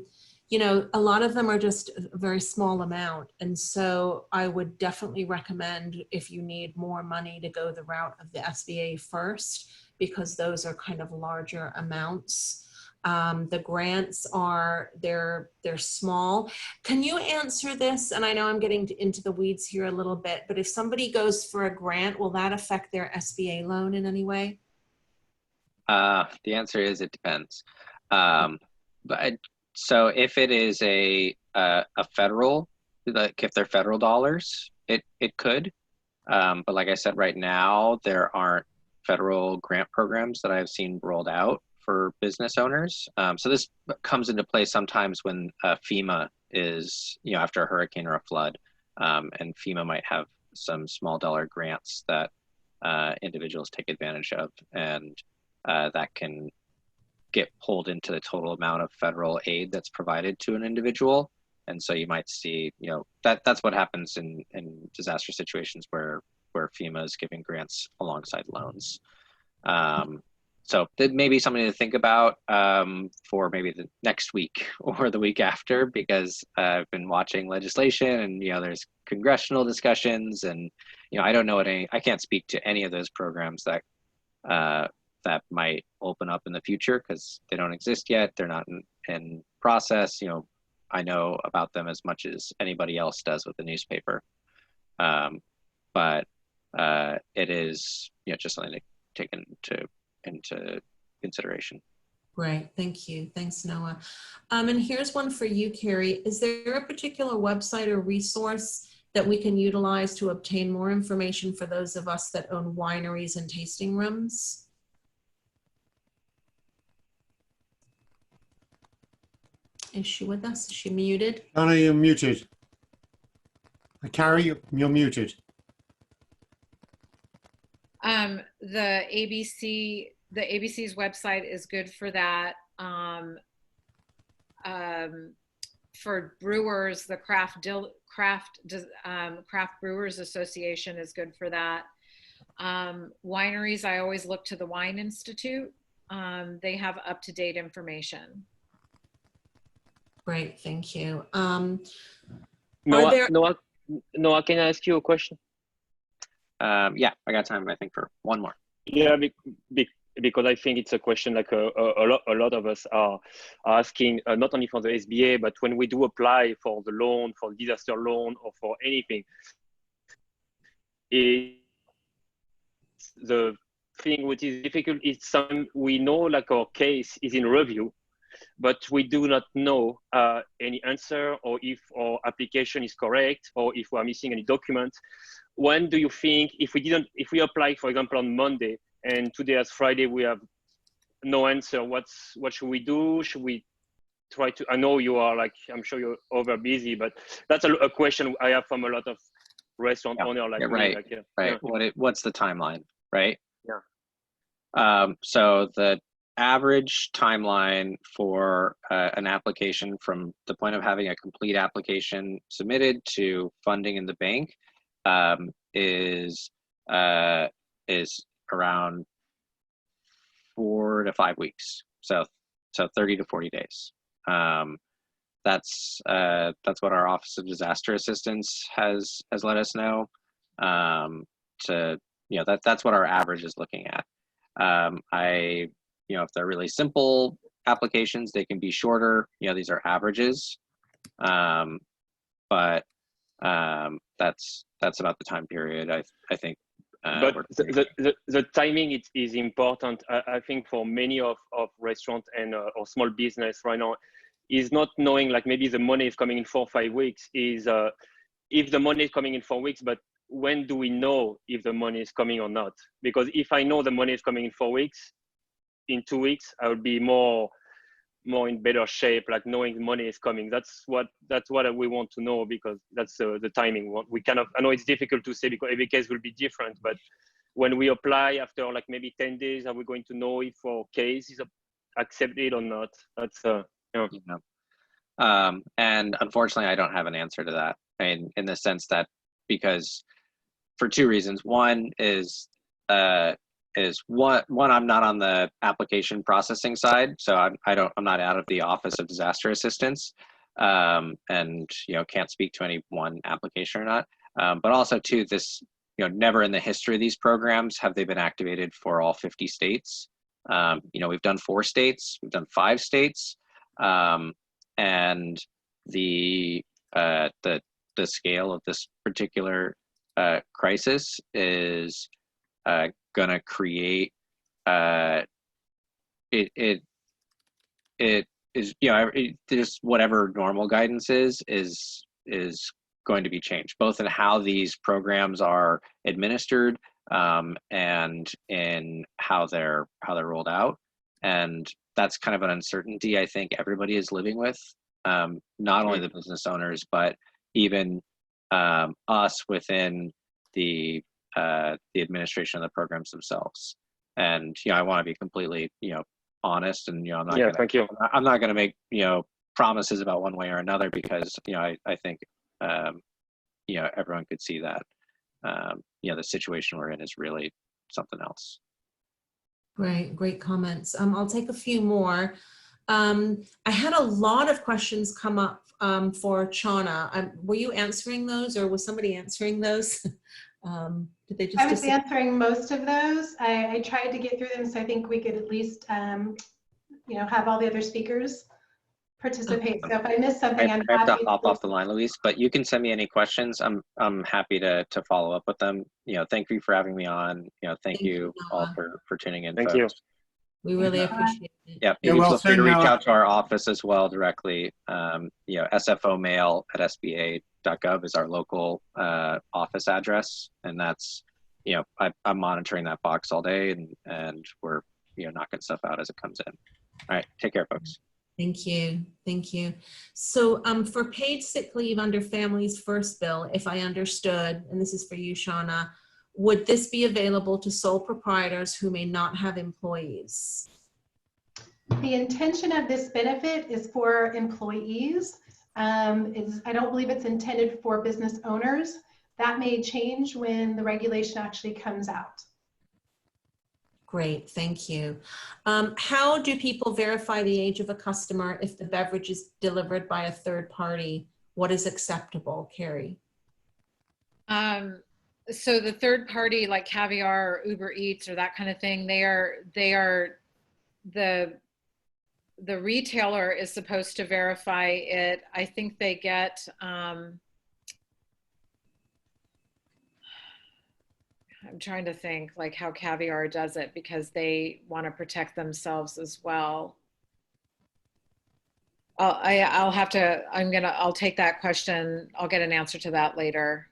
lot of them are just a very small amount. And so I would definitely recommend, if you need more money, to go the route of the SBA first, because those are kind of larger amounts. The grants they're small. Can you answer this? And I know I'm getting into the weeds here a little bit, but if somebody goes for a grant, will that affect their SBA loan in any way? The answer is it depends. So if it is a federal, if they're federal dollars, it could. But like I said, right now there aren't federal grant programs that I've seen rolled out for business owners. So this comes into play sometimes when FEMA is, after a hurricane or a flood, and FEMA might have some small dollar grants that individuals take advantage of, and that can get pulled into the total amount of federal aid that's provided to an individual. And so you might see, that's what happens in disaster situations where FEMA is giving grants alongside loans. So that may be something to think about for maybe the next week or the week after, because I've been watching legislation, and there's congressional discussions, and I don't know I can't speak to any of those programs that might open up in the future because they don't exist yet. They're not in process. I know about them as much as anybody else does with the newspaper, but it is just something to take into consideration. Great, thank you. Thanks, Noah. And here's one for you, Carrie. Is there a particular website or resource that we can utilize to obtain more information for those of us that own wineries and tasting rooms? Is she with us? Is she muted? Donna, you're muted. Carrie, you're muted. The ABC's website is good for that. For brewers, the Craft Brewers Association is good for that. Wineries, I always look to the Wine Institute. They have up-to-date information. Great, thank you. Noah, can I ask you a question? Yeah, I got time, I think, for one more. Yeah, because I think it's a question like a lot of us are asking, not only for the SBA, but when we do apply for the loan, for disaster loan, or for anything, the thing which is difficult is we know like our case is in review, but we do not know any answer, or if our application is correct, or if we are missing any documents. When do you think, if we apply, for example, on Monday, and today as Friday, we have no answer, what should we do? Should we try to, I know you are I'm sure you're over busy, but that's a question I have from a lot of restaurant owner like me. Right. Yeah. What's the timeline, right? Yeah. So the average timeline for an application from the point of having a complete application submitted to funding in the bank is around 4 to 5 weeks. So 30 to 40 days. That's what our Office of Disaster Assistance has let us know. That's what our average is looking at. If they're really simple applications, they can be shorter. These are averages, but that's about the time period I think. But the timing is important. I think for many of restaurants and or small business right now, is not knowing like maybe the money is coming in 4 or 5 weeks. Is if the money is coming in 4 weeks, but when do we know if the money is coming or not? Because if I know the money is coming in 4 weeks, in 2 weeks, I would be more in better shape, like knowing the money is coming. That's what we want to know, because that's the timing. We kind of, I know it's difficult to say because every case will be different, but when we apply after like maybe 10 days, are we going to know if our case is accepted or not? That's and unfortunately, I don't have an answer to that. In the sense that, because for 2 reasons. One is one, I'm not on the application processing side, so I'm not out of the Office of Disaster Assistance, and can't speak to any one application or not. But also, too, this never in the history of these programs have they been activated for all 50 states. We've done 4 states, we've done 5 states, and the scale of this particular crisis is going to create it is just whatever normal guidance is going to be changed, both in how these programs are administered and in how they're rolled out. And that's kind of an uncertainty I think everybody is living with, not only the business owners, but even us within the administration of the programs themselves. And I want to be completely honest, and I'm not going to make promises about one way or another, because I think everyone could see that the situation we're in is really something else. Great comments. I'll take a few more. I had a lot of questions come up for Shauna. Were you answering those, or was somebody answering those? Did they just? I was answering most of those. I tried to get through them, so I think we could at least, have all the other speakers participate. So if I missed something, I'm I have happy to hop off the line, Louise, but you can send me any questions. I'm happy to follow up with them. Thank you for having me on. Thank you all for tuning in. Thank folks. you. We really appreciate it. Yeah, you feel free to reach out to our office as well directly. SFOmail@sba.gov is our local office address, and that's I'm monitoring that box all day, and we're knocking stuff out as it comes in. All right, take care, folks. Thank you. So for paid sick leave under Families First bill, if I understood, and this is for you, Shauna, would this be available to sole proprietors who may not have employees? The intention of this benefit is for employees. I don't believe it's intended for business owners. That may change when the regulation actually comes out. Great, thank you. How do people verify the age of a customer if the beverage is delivered by a third party? What is acceptable, Carrie? So the third party, like Caviar or Uber Eats or that kind of thing, they are the retailer is supposed to verify it. I think they get I'm trying to think like how Caviar does it, because they want to protect themselves as well. I'll take that question. I'll get an answer to that later.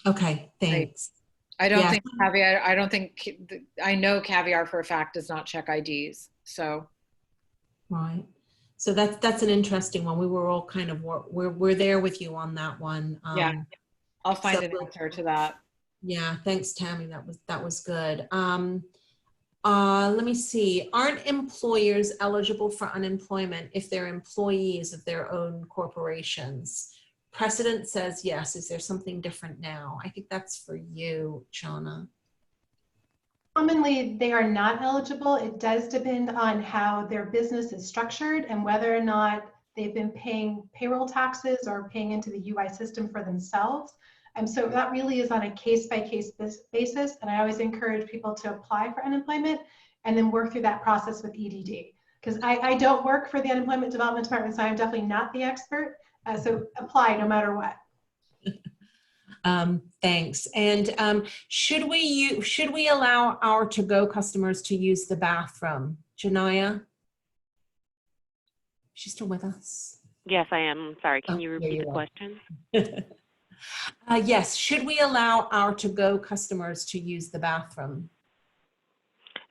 Okay, thanks. I don't think I know Caviar for a fact does not check IDs. So. Right. So that's an interesting one. We were all kind of, we're there with you on that one. Yeah, I'll find an answer to that. Yeah, thanks, Tammy. That was good. On Let me see. Aren't employers eligible for unemployment if they're employees of their own corporations? Precedent says yes. Is there something different now? I think that's for you, Shauna. Commonly, they are not eligible. It does depend on how their business is structured and whether or not they've been paying payroll taxes or paying into the UI system for themselves. So that really is on a case-by-case basis. And I always encourage people to apply for unemployment and then work through that process with EDD. Because I don't work for the Unemployment Development Department, so I'm definitely not the expert. So apply no matter what. Thanks. And should we allow our to-go customers to use the bathroom? Janaya? She's still with us? Yes, I am. Sorry, can you there repeat you the are. question? Yes, should we allow our to-go customers to use the bathroom?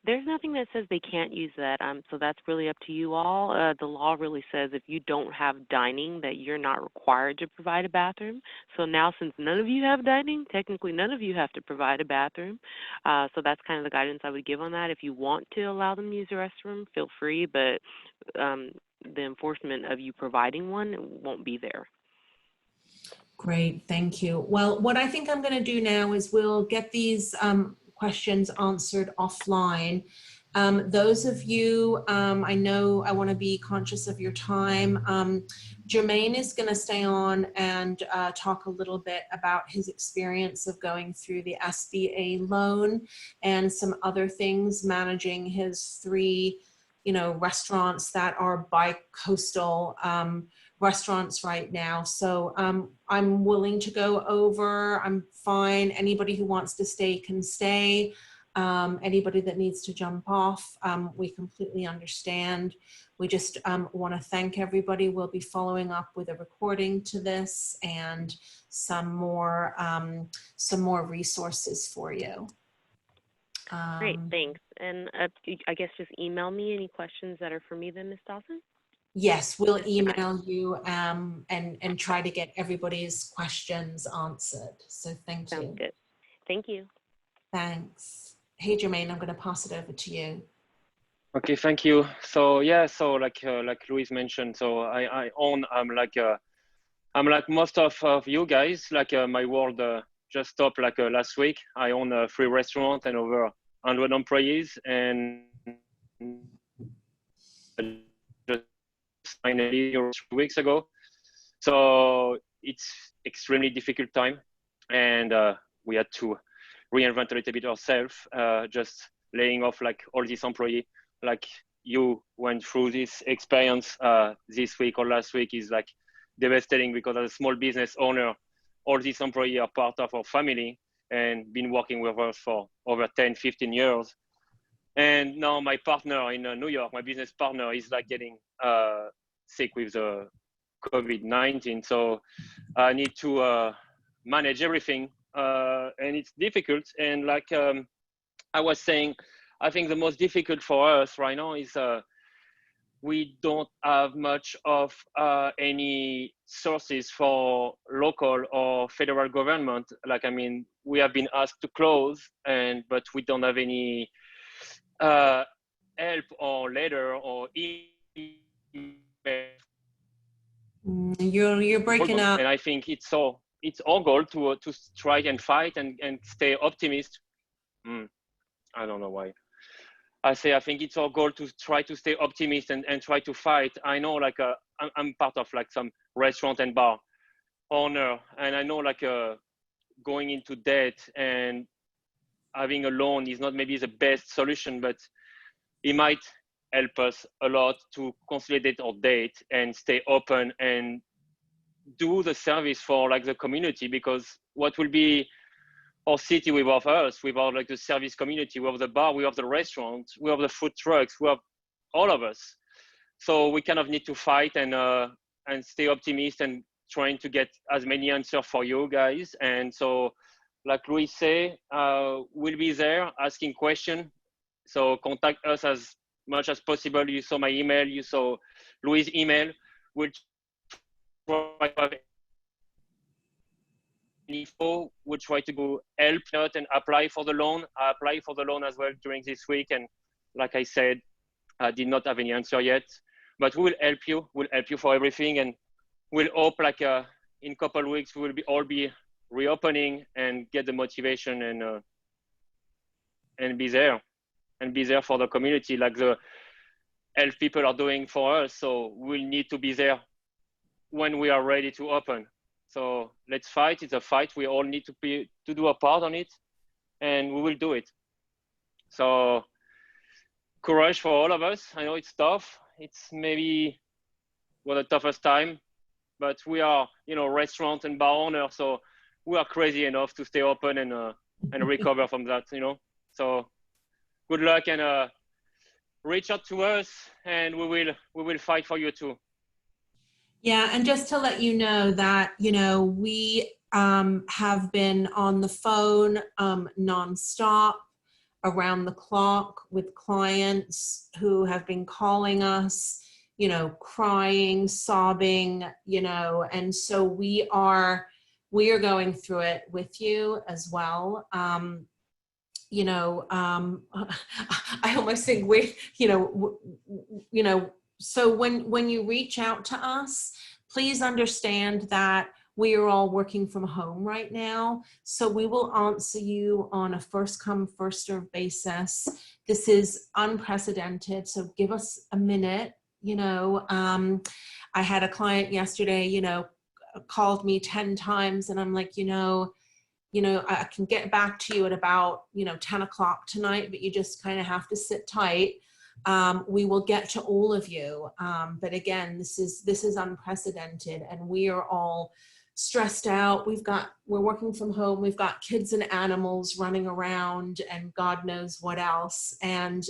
There's nothing that says they can't use that, so that's really up to you all. The law really says if you don't have dining, that you're not required to provide a bathroom. So now, since none of you have dining, technically none of you have to provide a bathroom. So that's kind of the guidance I would give on that. If you want to allow them to use the restroom, feel free, but the enforcement of you providing one won't be there. Great, thank you. Well, what I think I'm going to do now is we'll get these questions answered offline. Those of you, I know I want to be conscious of your time. Jermaine is going to stay on and talk a little bit about his experience of going through the SBA loan and some other things, managing his 3, restaurants that are bi-coastal restaurants right now. So I'm willing to go over. I'm fine. Anybody who wants to stay can stay. Anybody that needs to jump off, we completely understand. We just want to thank everybody. We'll be following up with a recording to this and some more resources for you. Great, thanks. And I guess just email me any questions that are for me then, Ms. Dawson? Yes, we'll email you and try to get everybody's questions answered. So thank you. Sounds good. Thank you. Thanks. Hey, Jermaine, I'm going to pass it over to you. Okay, thank you. So yeah, so like Louise mentioned, so I own I'm like most of you guys. My world just stopped last week. I own a 3 restaurant and over 100 employees, and just finally 3 weeks ago. So it's extremely difficult time, and we had to reinvent a little bit ourselves. Just laying off all these employees. You went through this experience this week or last week is devastating, because as a small business owner, all these employees are part of our family and been working with us for over 10, 15 years. And now my partner in New York, my business partner, is getting sick with the COVID-19. So I need to manage everything, and it's difficult. And I was saying, I think the most difficult for us right now is we don't have much of any sources for local or federal government. We have been asked to close, but we don't have any help or letter or email. You're breaking up. And I think it's our goal to try and fight and stay optimist. I don't know why. I think it's our goal to try to stay optimist and try to fight. I know I'm part of some restaurant and bar owner, and I know going into debt and having a loan is not maybe the best solution, but it might help us a lot to consolidate our debt and stay open and do the service for the community, because what will be our city without us, without the service community, we have the bar, we have the restaurant, we have the food trucks, we have all of us. So we kind of need to fight and stay optimist and trying to get as many answers for you guys. And so, like Louise say, we'll be there asking questions. So contact us as much as possible. You saw my email, you saw Louise's email. We'll try to have info. We'll try to go help out and apply for the loan. I apply for the loan as well during this week, and like I said, did not have any answer yet. But we will help you. We'll help you for everything, and we'll hope like in a couple of weeks we will all be reopening and get the motivation and be there for the community like the health people are doing for us. So we'll need to be there when we are ready to open. So let's fight. It's a fight. We all need to do a part on it, and we will do it. So courage for all of us. I know it's tough. It's maybe the toughest time, but we are, restaurant and bar owners, so we are crazy enough to stay open and recover from that, So good luck, and reach out to us, and we will fight for you too. Yeah, and just to let you know that, we have been on the phone nonstop, around the clock, with clients who have been calling us, crying, sobbing, and so we are going through it with you as well. I almost think so when you reach out to us, please understand that we are all working from home right now. So we will answer you on a first come, first served basis. This is unprecedented. So give us a minute. I had a client yesterday, called me 10 times, and I'm like, I can get back to you at about, 10 o'clock tonight, but you just kind of have to sit tight. We will get to all of you. But again, this is unprecedented, and we are all stressed out. We're working from home. We've got kids and animals running around and God knows what else. And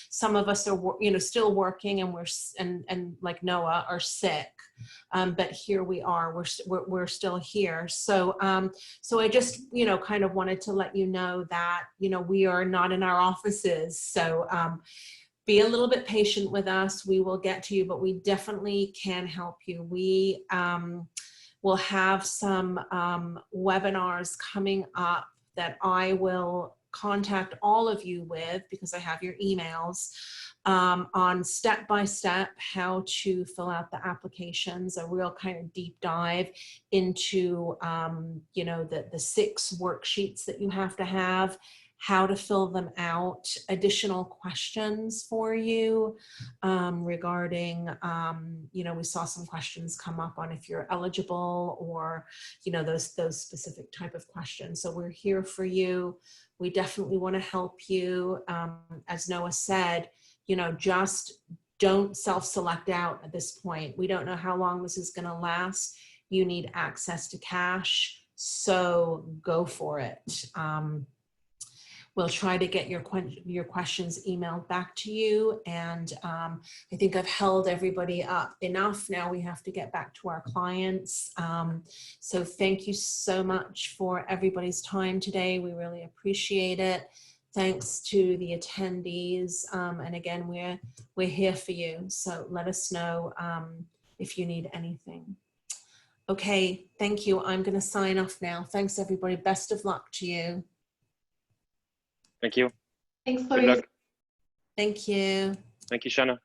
some of us are, still working, and and like Noah are sick. But here we are, we're still here. So, so I just, kind of wanted to let you know that, we are not in our offices. So, be a little bit patient with us. We will get to you, but we definitely can help you. We, we'll have some webinars coming up that I will contact all of you with, because I have your emails, on step-by-step how to fill out the applications, a real kind of deep dive into, the 6 worksheets that you have to have, how to fill them out, additional questions for you regarding, we saw some questions come up on if you're eligible, or, those specific type of questions. So we're here for you. We definitely want to help you. As Noah said, just don't self-select out at this point. We don't know how long this is going to last. You need access to cash, so go for it. We'll try to get your questions emailed back to you. And I think I've held everybody up enough. Now we have to get back to our clients. So thank you so much for everybody's time today. We really appreciate it. Thanks to the attendees. And again, we're here for you. So let us know if you need anything. Okay, thank you. I'm going to sign off now. Thanks, everybody. Best of luck to you. Thank you. Thanks, Good Louise. luck. Thank you. Thank you, Shanna.